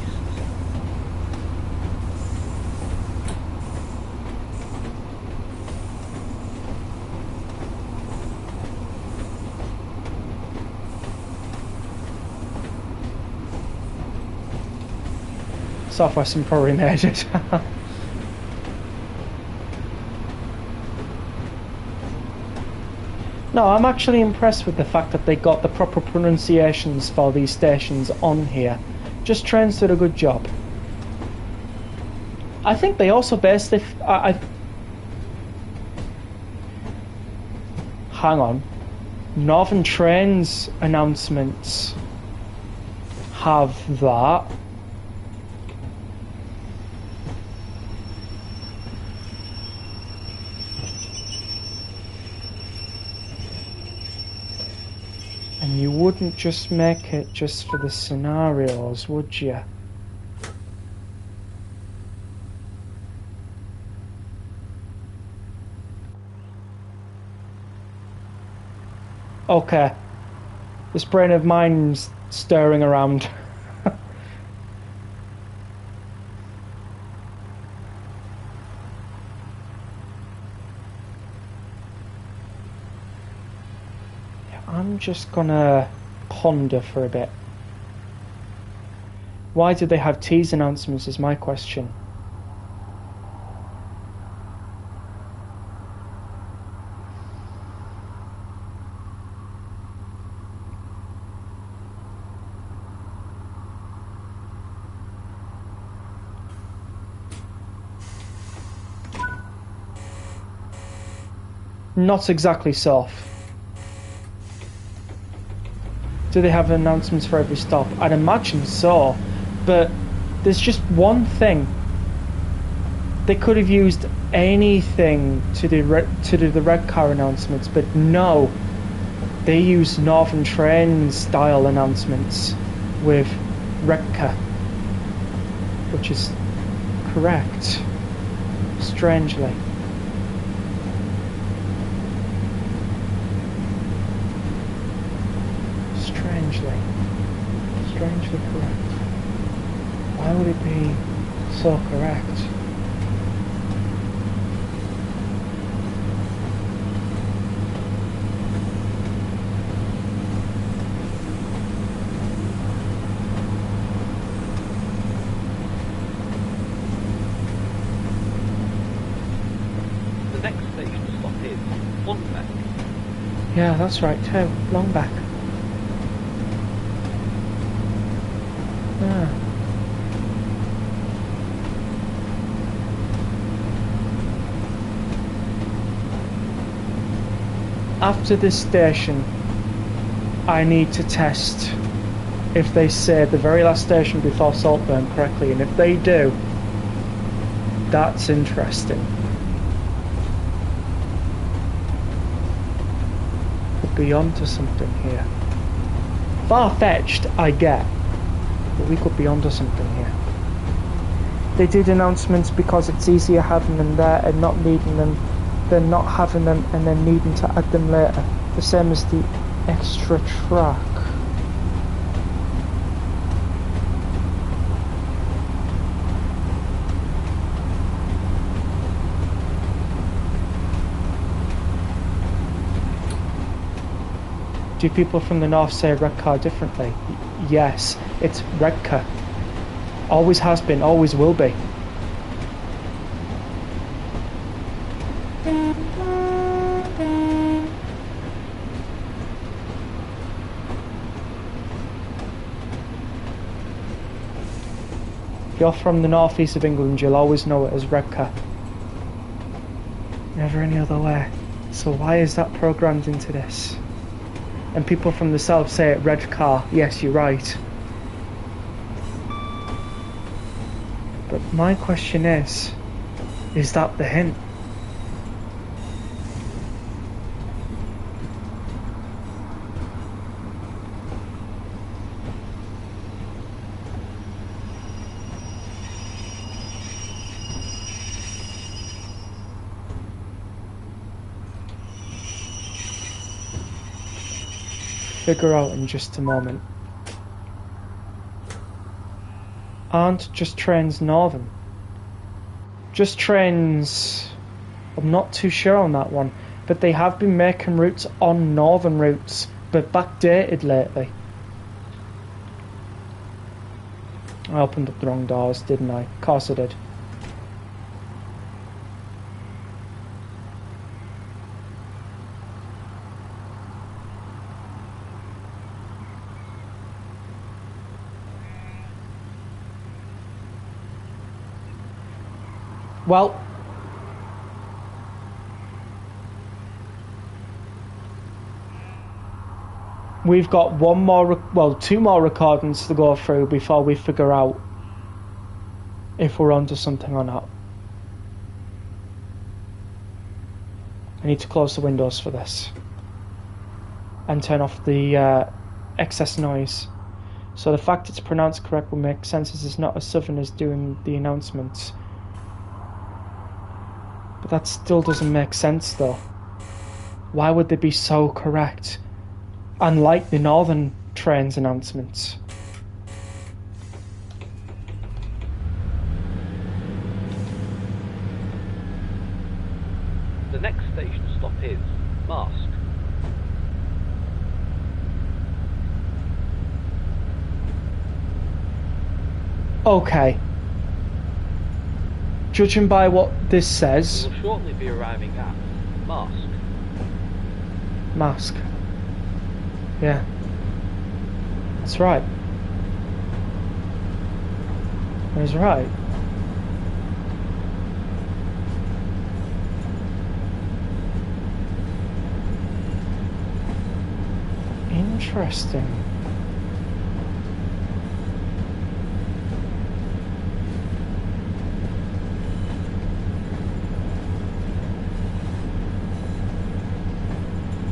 Southwestern probably made it. No, I'm actually impressed with the fact that they got the proper pronunciations for these stations on here. Just Trains did a good job. I think they also based it... Hang on. Northern Trains announcements have that. And you wouldn't just make it just for the scenarios, would you? Okay. This brain of mine's stirring around. I'm just gonna ponder for a bit. Why did they have tease announcements is my question. Not exactly soft. Do they have announcements for every stop? I'd imagine so, but there's just one thing. They could have used anything to do the Redcar announcements, but no, they use Northern Train style announcements with Redcar, which is correct, strangely. Strangely correct. Why would it be so correct? The next station stop is Longback. Yeah, that's right too. Longback. Ah. After this station, I need to test if they say the very last station before Saltburn correctly, and if they do, that's interesting. Could be onto something here. Far-fetched, I get. But we could be onto something here. They did announcements because it's easier having them there and not needing them than not having them and then needing to add them later. The same as the extra track. Do people from the north say Redcar differently? Yes, it's Redcar. Always has been, always will be. you're from the northeast of England, you'll always know it as Redcar. Never any other way. So why is that programmed into this? And people from the south say it Redcar. Yes, you're right. But my question is that the hint? Figure out in just a moment. Aren't Just Trains northern? Just Trains, I'm not too sure on that one, but they have been making routes on northern routes, but backdated lately. I opened up the wrong doors, didn't I? Of course I did. Well, we've got two more recordings to go through before we figure out if we're onto something or not. I need to close the windows for this and turn off the excess noise. So the fact it's pronounced correct will make sense, as it's not as southern as doing the announcements. But that still doesn't make sense though. Why would they be so correct? Unlike the northern trains announcements. The next station stop is Marsk. Okay. Judging by what this says... We will shortly be arriving at Marsk. Marsk. Yeah. That's right. He's right. Interesting.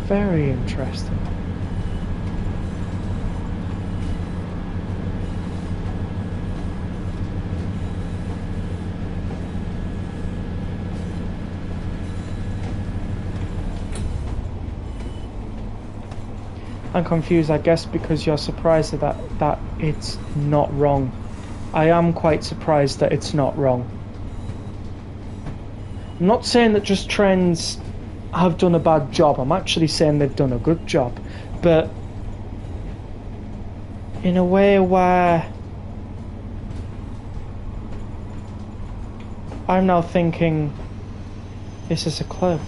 Very interesting. I'm confused, I guess, because you're surprised that it's not wrong. I am quite surprised that it's not wrong. I'm not saying that Just Trains have done a bad job. I'm actually saying they've done a good job, but in a way where I'm now thinking this is a clue.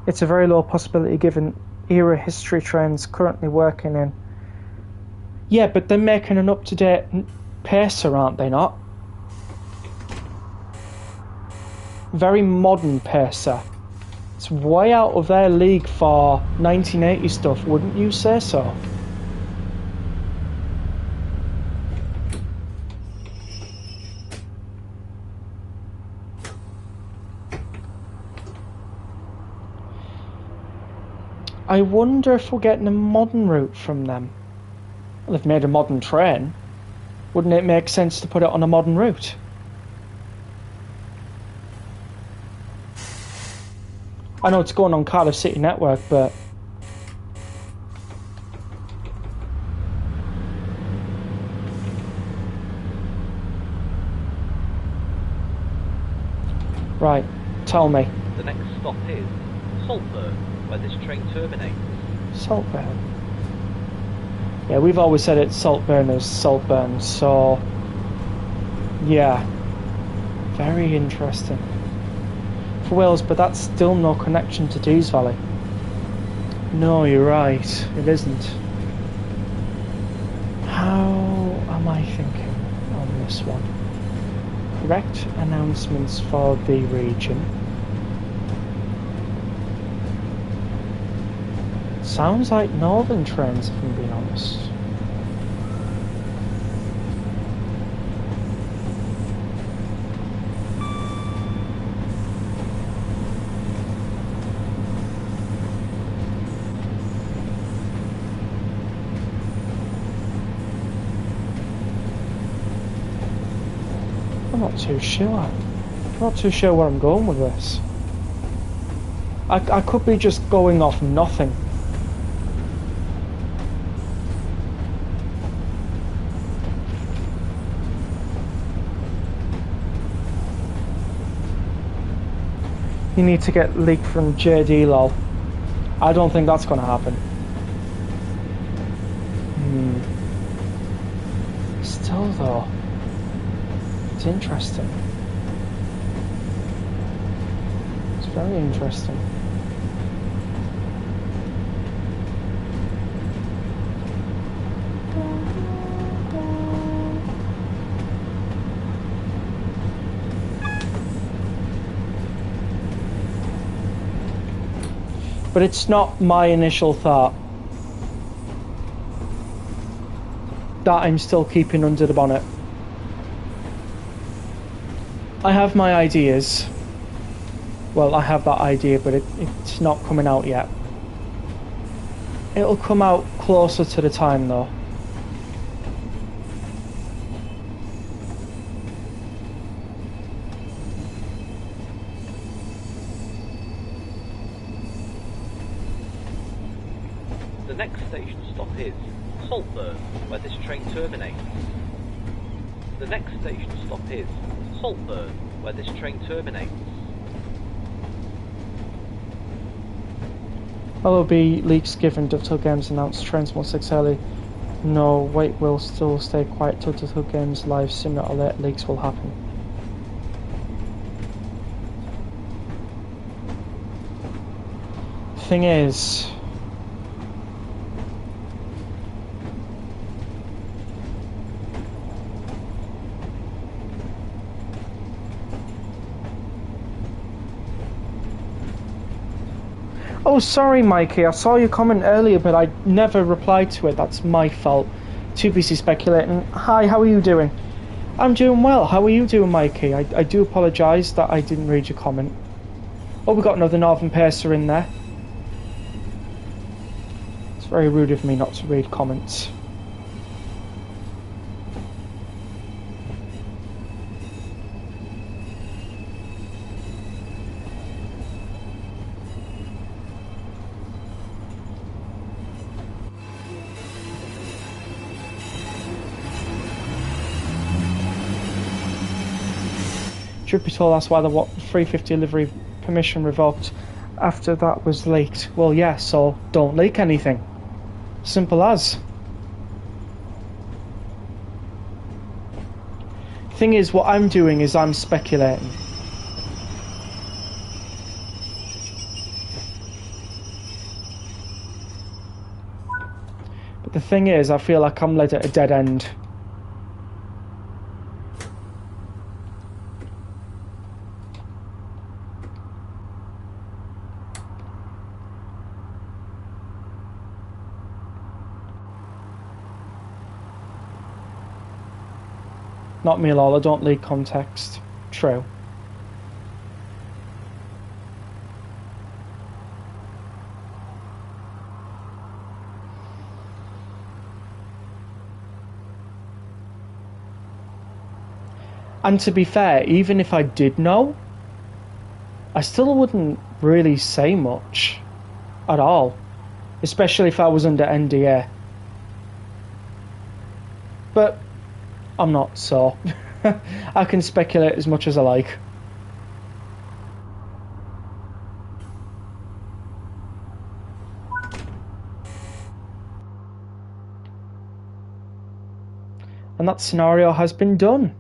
It's a very low possibility given era history trains currently working in. Yeah, but they're making an up-to-date pacer, aren't they not? Very modern pacer. It's way out of their league for 1980 stuff, wouldn't you say so? I wonder if we're getting a modern route from them. Well, they've made a modern train. Wouldn't it make sense to put it on a modern route? I know it's going on Cardiff City Network, but... Right, tell me. The next stop is Saltburn, where this train terminates. Saltburn? Yeah, we've always said it's Saltburn as Saltburn, so... Yeah. Very interesting. For Wales, but that's still no connection to Dees Valley. No, you're right. It isn't. How am I thinking on this one? Correct announcements for the region. Sounds like northern trains, if I'm being honest. I'm not too sure. I'm not too sure where I'm going with this. I could be just going off nothing. You need to get leaked from JD lol. I don't think that's going to happen. Still though, it's interesting. It's very interesting. But it's not my initial thought that I'm still keeping under the bonnet. I have my ideas. Well, I have that idea, but it's not coming out yet. It'll come out closer to the time though. The next station stop is Saltburn, where this train terminates. The next station stop is Saltburn, where this train terminates. Will be leaks given. Dovetail Games announced trains 16 early. No, wait, will still stay quiet till Dovetail Games live. Sooner or later leaks will happen. Thing is, oh, sorry, Mikey. I saw your comment earlier, but I never replied to it. That's my fault. Too busy speculating. Hi, how are you doing? I'm doing well. How are you doing, Mikey? I do apologise that I didn't read your comment. Oh, we got another Northern Pacer in there. It's very rude of me not to read comments. Truth be told, that's why the 350 delivery permission revoked after that was leaked. Well, yeah, so don't leak anything. Simple as. Thing is, what I'm doing is I'm speculating. But the thing is, I feel like I'm led at a dead end. Not me, lol, I don't leak context. True. And to be fair, even if I did know, I still wouldn't really say much at all, especially if I was under NDA. But I'm not, so I can speculate as much as I like. And that scenario has been done.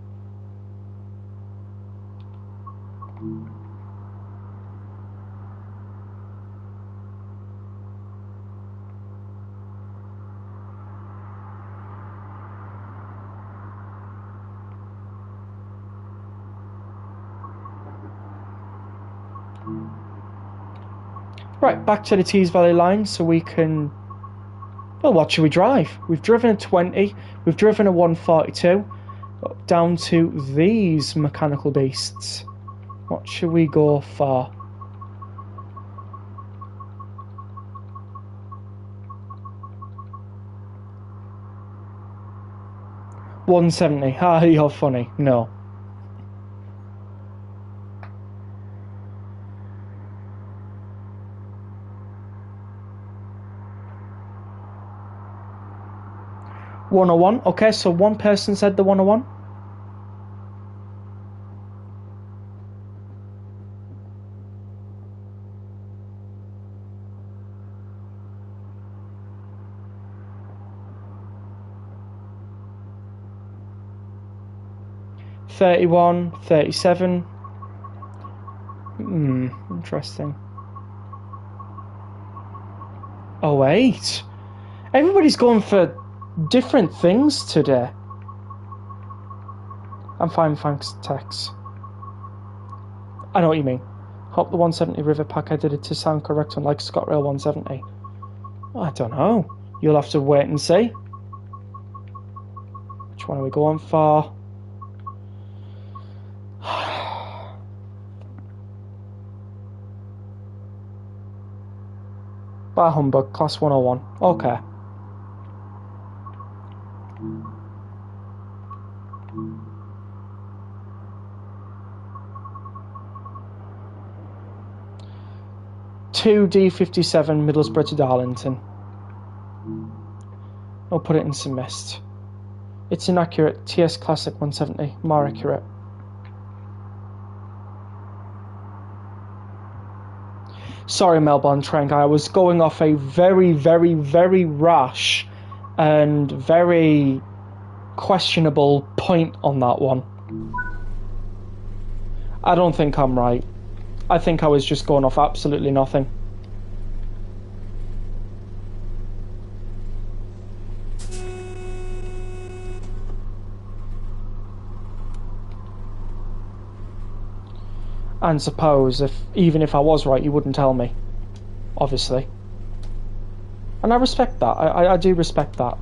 Right, back to the Tees Valley line so we can... Well, what should we drive? We've driven a 20, we've driven a 142, down to these mechanical beasts. What should we go for? $170. Ah, you're funny. No. $101. Okay, so one person said the 101. $31, $37. Interesting. Oh, 8. Everybody's going for different things today. I'm fine, thanks, Tex. I know what you mean. Hope the 170 River Pack edited to sound correct, unlike ScotRail 170. I don't know. You'll have to wait and see. Which one are we going for? Bar Humbug, Class 101. Okay. Two D57 Middlesbrough to Darlington. I'll put it in some mist. It's inaccurate. TS Classic 170. More accurate. Sorry, Melbourne Train Guy. I was going off a very, very, very rash and very questionable point on that one. I don't think I'm right. I think I was just going off absolutely nothing. And suppose even if I was right, you wouldn't tell me. Obviously. And I respect that. I do respect that.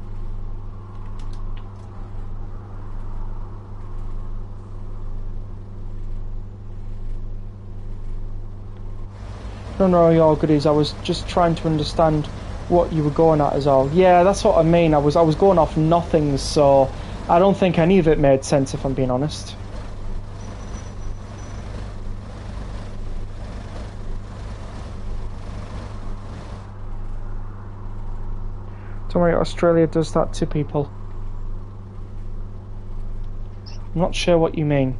No, you're goodies. I was just trying to understand what you were going at as all. Yeah, that's what I mean. I was going off nothing, so I don't think any of it made sense, if I'm being honest. Don't worry, Australia does that to people. I'm not sure what you mean.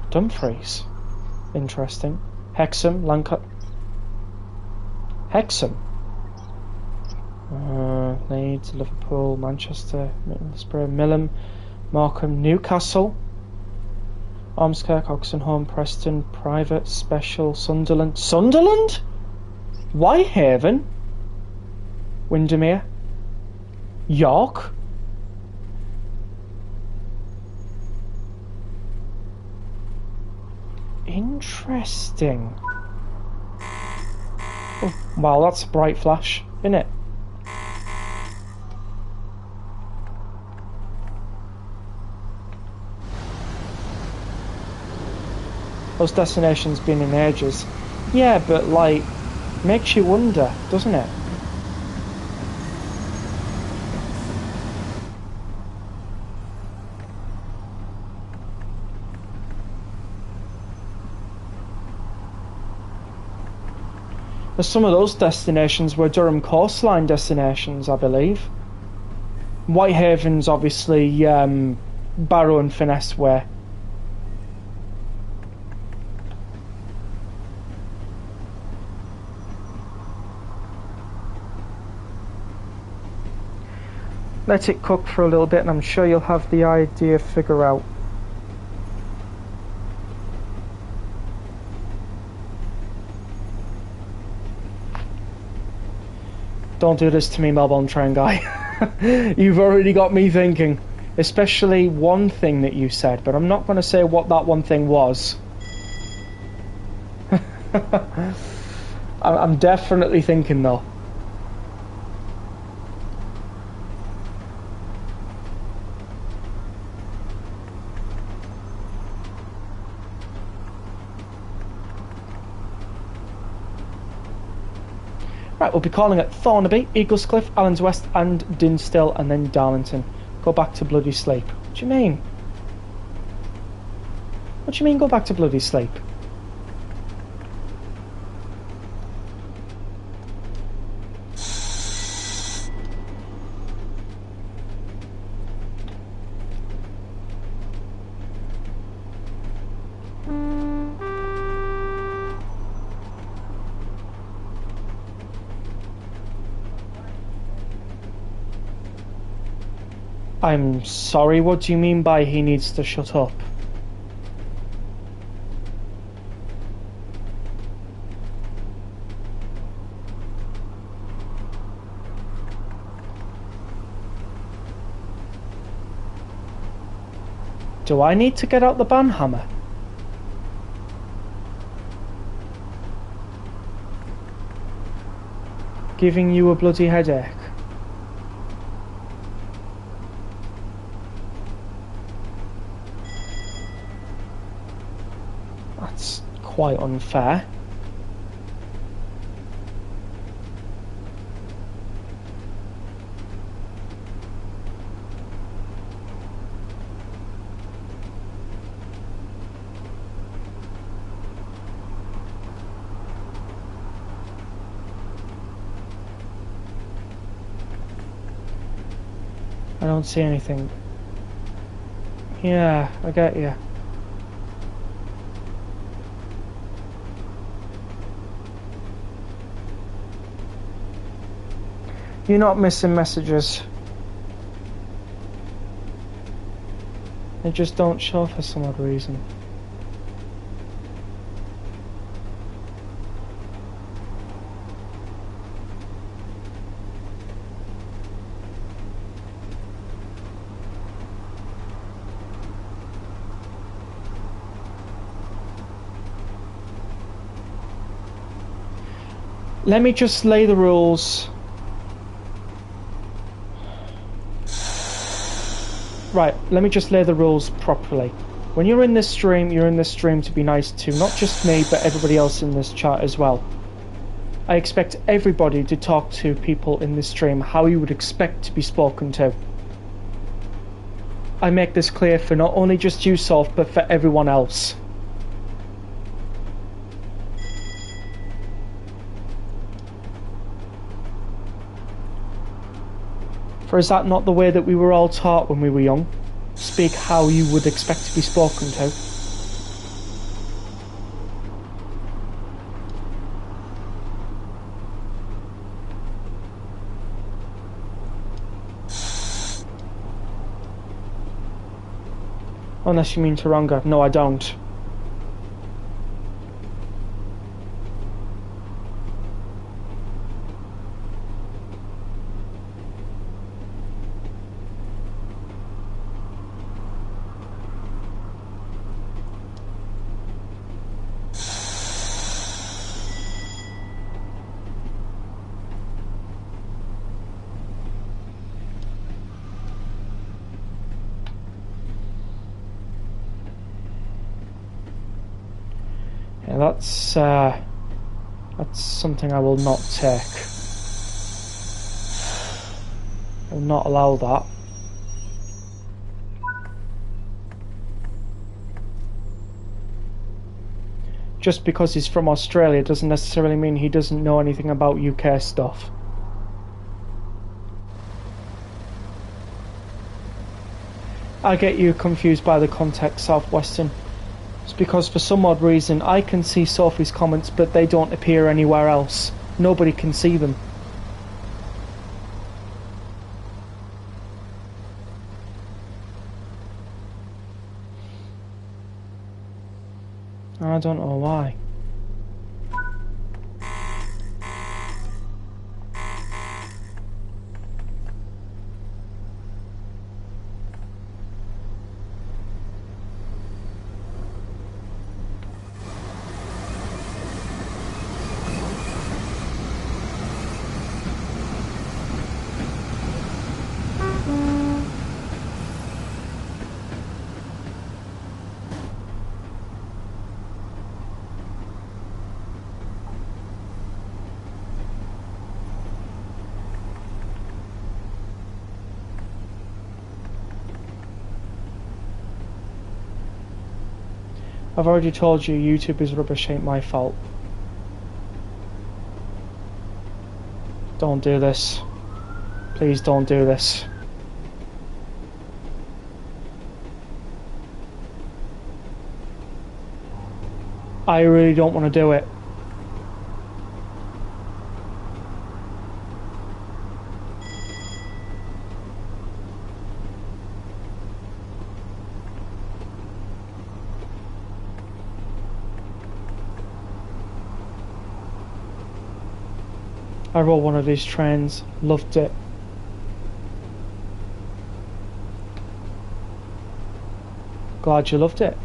Dumfries. Interesting. Hexham, Lancaster. Hexham. Leeds, Liverpool, Manchester, Middlesbrough, Millham, Markham, Newcastle, Ormskirk, Oxenholme, Preston, Private, Special, Sunderland. Sunderland? Whitehaven? Windermere? York? Interesting. Oh, wow, that's a bright flash, isn't it? Those destinations been in ages. Yeah, but like, makes you wonder, doesn't it? Some of those destinations were Durham coastline destinations, I believe. Whitehaven's obviously Barrow and Finesse Way. Let it cook for a little bit and I'm sure you'll have the idea figure out. Don't do this to me, Melbourne Train Guy. You've already got me thinking. Especially one thing that you said, but I'm not going to say what that one thing was. I'm definitely thinking though. Right, we'll be calling at Thornaby, Eaglescliff, Allens West and Dinstill and then Darlington. Go back to bloody sleep. What do you mean? What do you mean go back to bloody sleep? I'm sorry, what do you mean by he needs to shut up? Do I need to get out the banhammer? Giving you a bloody headache? That's quite unfair. I don't see anything. Yeah, I get you. You're not missing messages. They just don't show for some odd reason. Let me just lay the rules. Right, let me just lay the rules properly. When you're in this stream, you're in this stream to be nice to not just me, but everybody else in this chat as well. I expect everybody to talk to people in this stream how you would expect to be spoken to. I make this clear for not only just you, Soph, but for everyone else. For is that not the way that we were all taught when we were young? Speak how you would expect to be spoken to. Unless you mean Taronga. No, I don't. That's something I will not take. I will not allow that. just because he's from Australia doesn't necessarily mean he doesn't know anything about UK stuff. I get you confused by the context, Southwestern. It's because for some odd reason I can see Sophie's comments but they don't appear anywhere else. Nobody can see them. I don't know why. I've already told you YouTube is rubbish, ain't my fault. Don't do this. Please don't do this. I really don't want to do it. I rode one of these trains, loved it. Glad you loved it.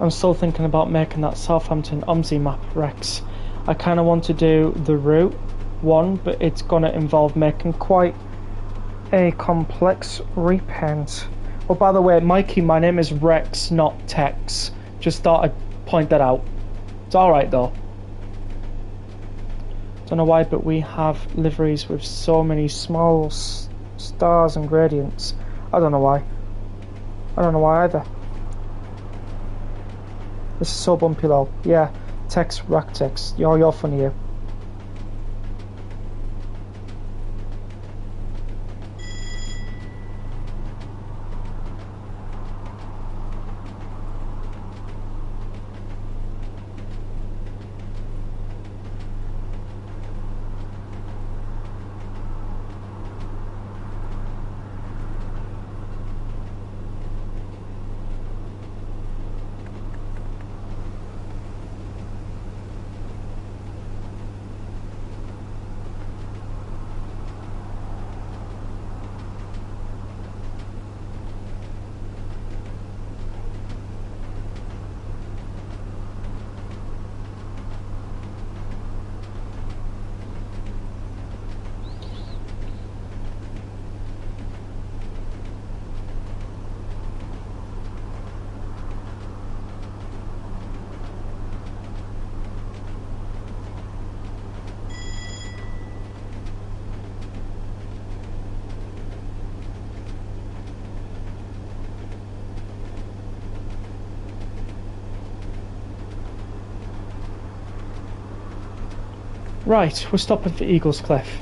I'm still thinking about making that Southampton OMSI map, Rex. I kind of want to do the route one, but it's going to involve making quite a complex repaint. Oh, by the way, Mikey, my name is Rex, not Tex. Just thought I'd point that out. It's alright though. Don't know why, but we have liveries with so many small stars and gradients. I don't know why. I don't know why either. This is so bumpy though. Yeah, Tex, Raktex. You're funny, you. Right, we're stopping for Eagles Cliff.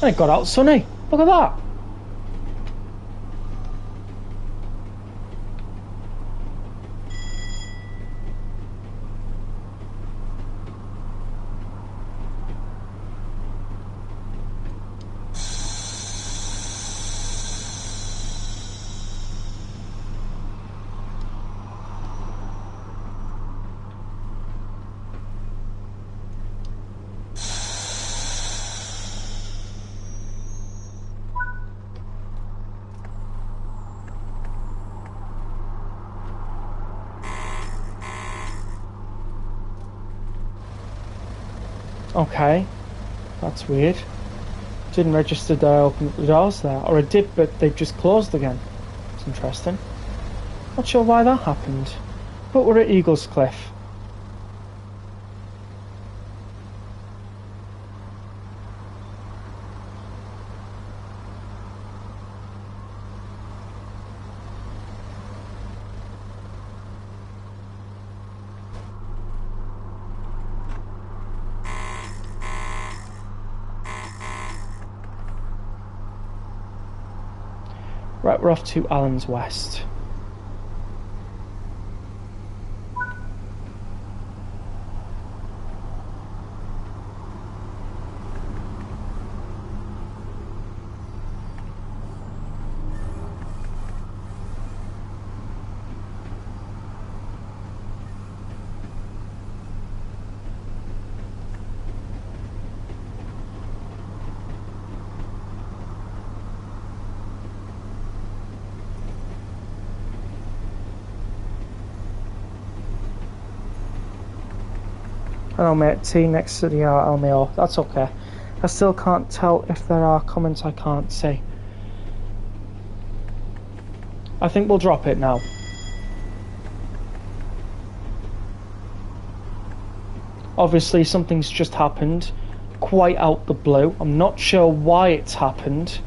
And it got out sunny. Look at that. Okay, that's weird. Didn't register that I opened the doors there. Or it did, but they've just closed again. It's interesting. Not sure why that happened. But we're at Eagles Cliff. Right, we're off to Allen's West. Hello mate, T next to the LMAO. That's okay. I still can't tell if there are comments I can't see. I think we'll drop it now. Obviously something's just happened, quite out the blue. I'm not sure why it's happened.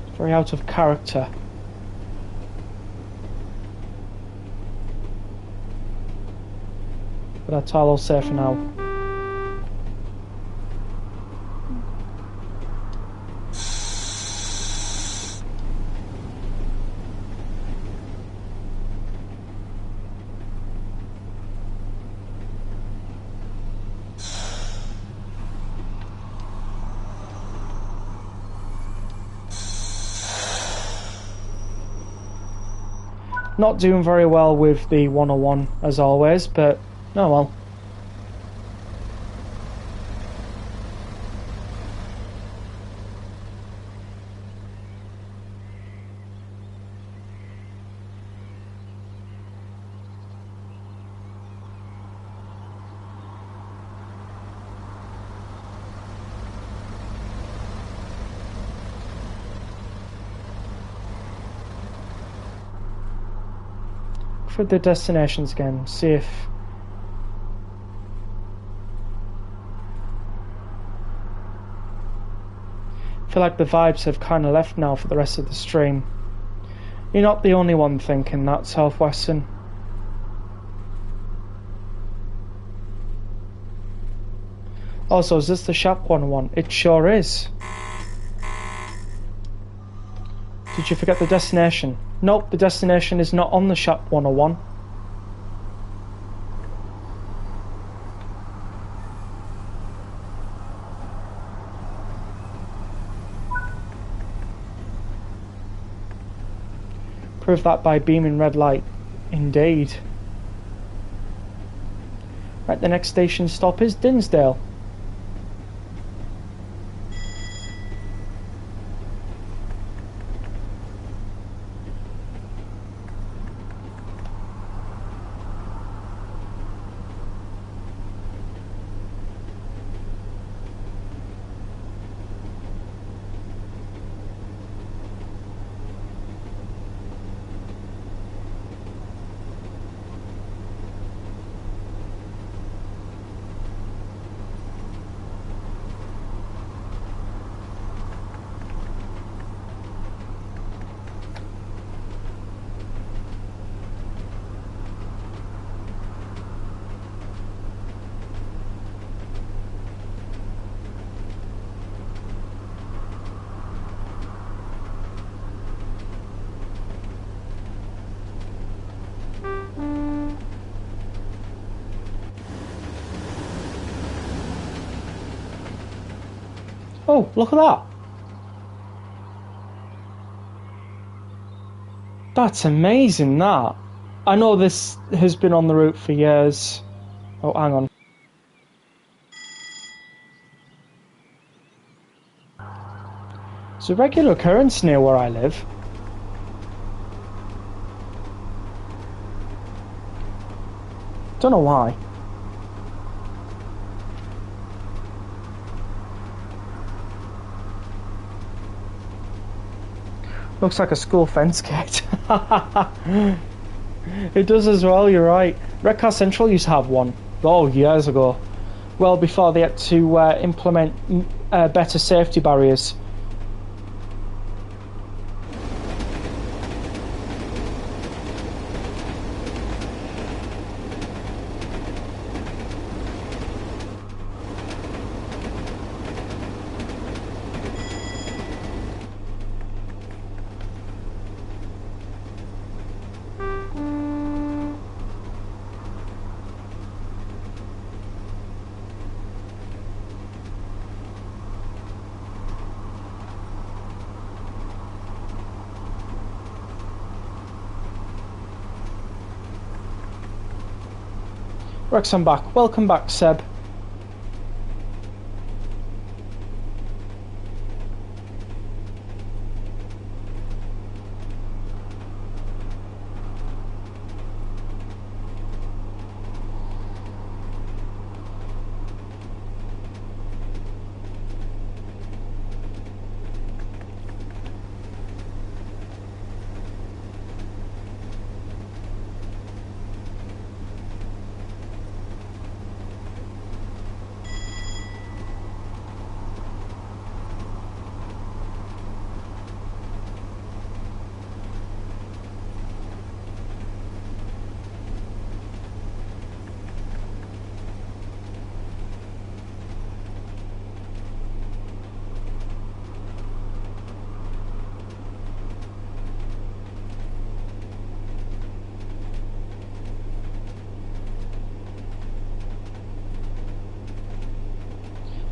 It's very out of character. But that's all I'll say for now. Not doing very well with the 101 as always, but oh well. For the destinations again, see if I feel like the vibes have kind of left now for the rest of the stream. You're not the only one thinking that, Southwestern. Also, is this the Shop 101? It sure is. Did you forget the destination? Nope, the destination is not on the Shop 101. Prove that by beaming red light. Indeed. Right, the next station stop is Dinsdale. Oh, look at that. That's amazing, that. I know this has been on the route for years. Oh, hang on. It's a regular occurrence near where I live. Don't know why. Looks like a school fence gate. It does as well, you're right. Redcar Central used to have one. Oh, years ago. Well before they had to implement better safety barriers. Rex, I'm back. Welcome back, Seb.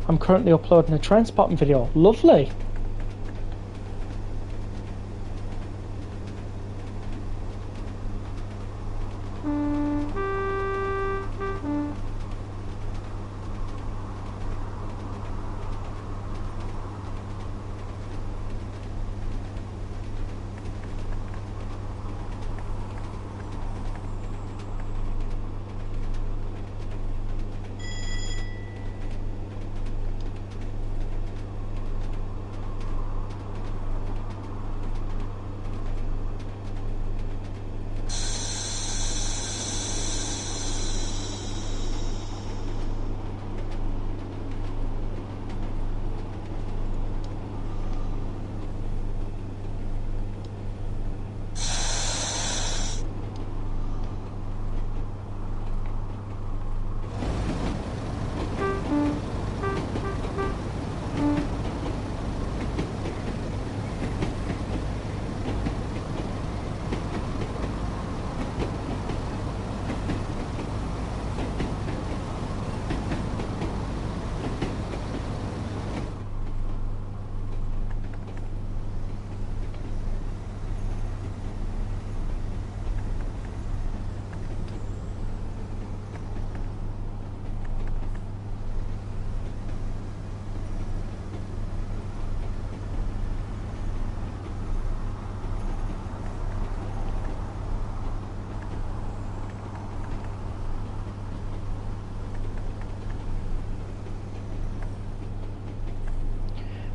I'm currently uploading a train spotting video. Lovely.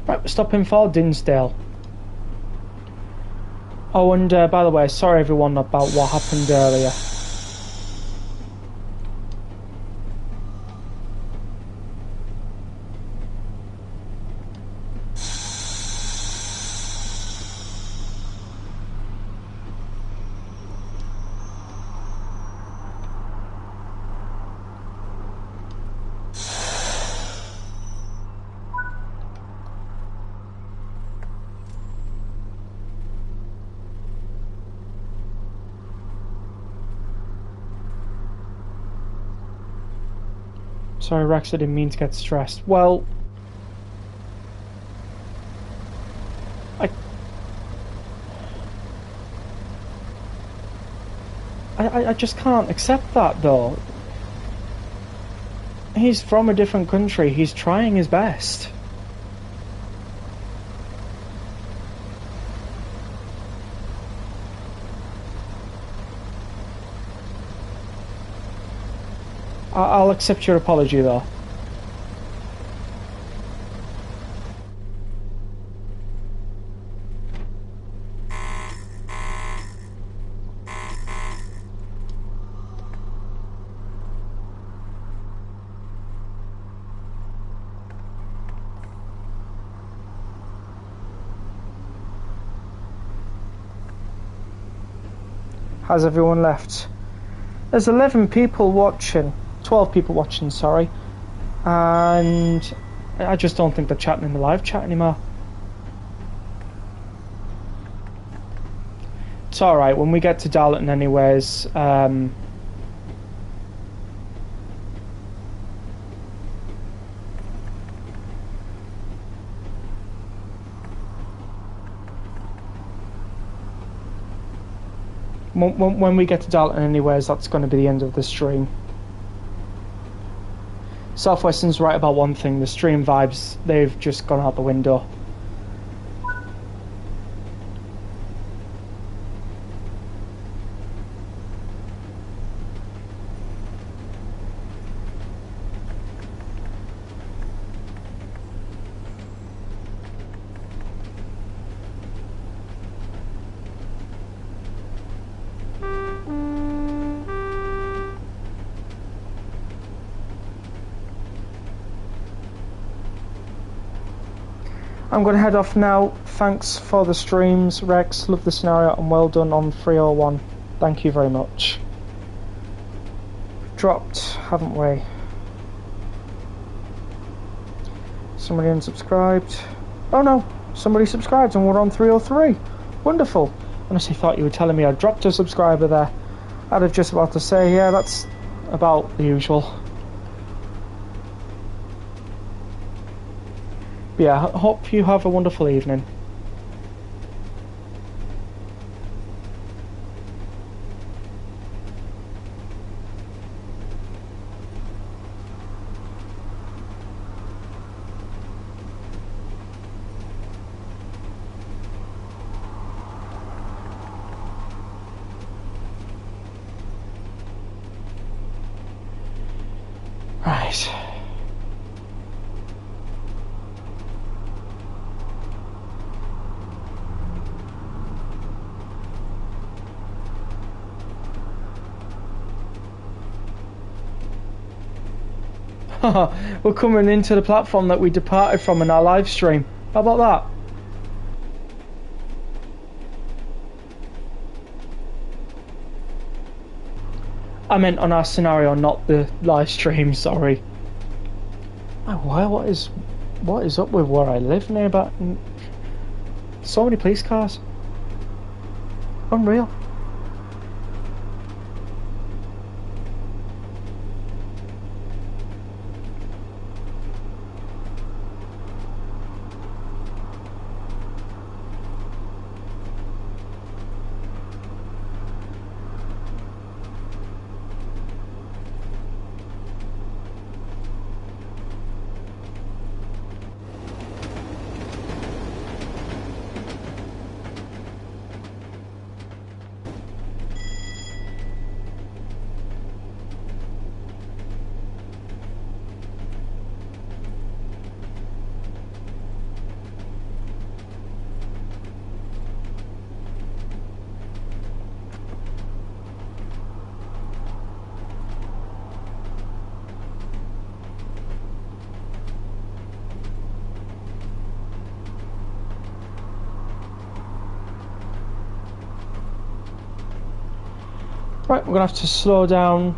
Right, we're stopping for Dinsdale. Oh, and by the way, sorry everyone about what happened earlier. Sorry, Rex, I didn't mean to get stressed. Well, I just can't accept that, though. He's from a different country. He's trying his best. I'll accept your apology, though. Has everyone left? There's 11 people watching. 12 people watching, sorry. And I just don't think they're chatting in the live chat anymore. It's alright, when we get to Darlington anyways, when we get to Darlington anyways, that's going to be the end of the stream. Southwestern's right about one thing, the stream vibes, they've just gone out the window. I'm going to head off now. Thanks for the streams, Rex. Love the scenario and well done on 301. Thank you very much. Dropped, haven't we? Somebody unsubscribed. Oh no, somebody subscribed and we're on 303. Wonderful. Honestly thought you were telling me I dropped a subscriber there. I'd have just about to say, yeah, that's about the usual. Yeah, hope you have a wonderful evening. Right. We're coming into the platform that we departed from in our live stream. How about that? I meant on our scenario, not the live stream, sorry. Oh, wow, what is up with where I live nearby? So many police cars. Unreal. Right, we're going to have to slow down.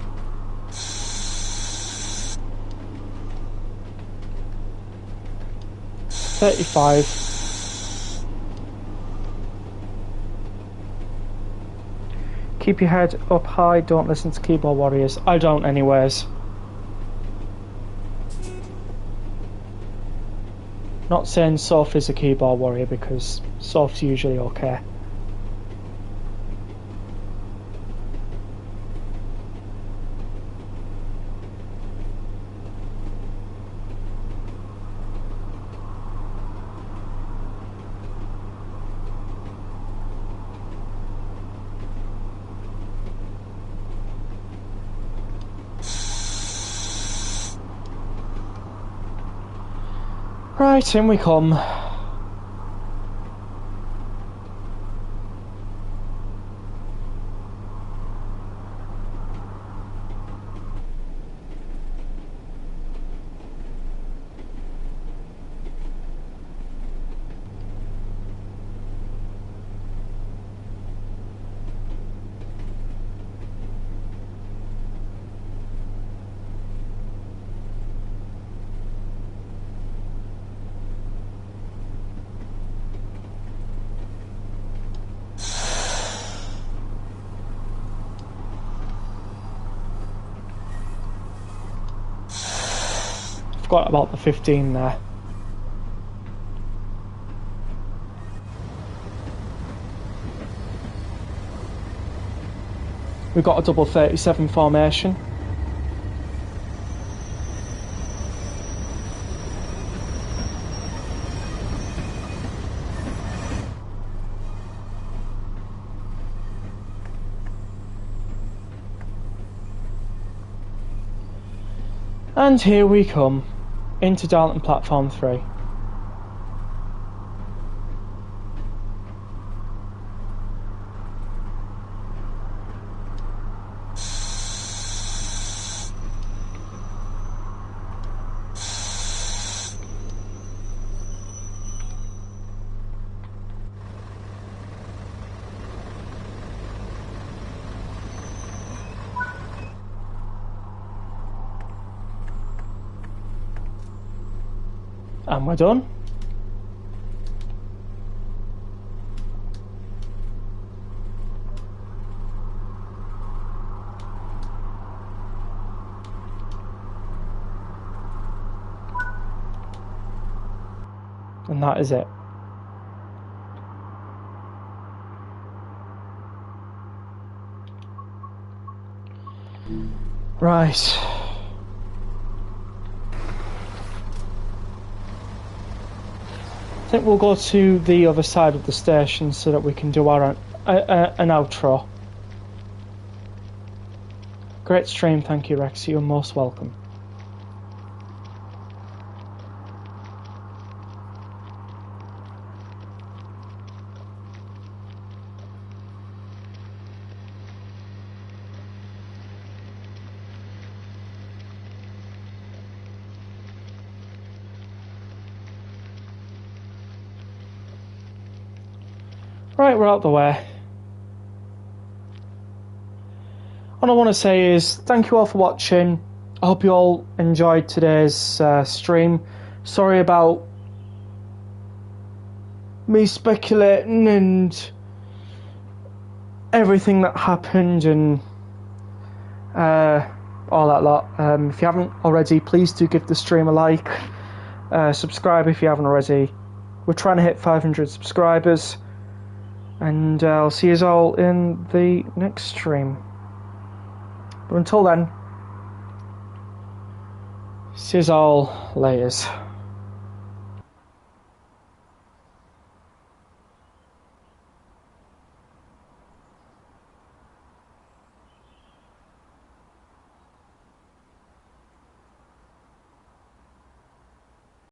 $35. Keep your head up high, don't listen to keyboard warriors. I don't anyways. Not saying Soph is a keyboard warrior because Soph's usually okay. Right, in we come. Forgot about the 15 there. We've got a double 37 formation. And here we come, into Darlington Platform 3. And we're done. And that is it. Right. I think we'll go to the other side of the station so that we can do our an outro. Great stream, thank you Rex, you're most welcome. Right, we're out the way. All I want to say is thank you all for watching. I hope you all enjoyed today's stream. Sorry about me speculating and everything that happened and all that lot. If you haven't already, please do give the stream a like. Subscribe if you haven't already. We're trying to hit 500 subscribers. And I'll see you all in the next stream. But until then, see you all laters.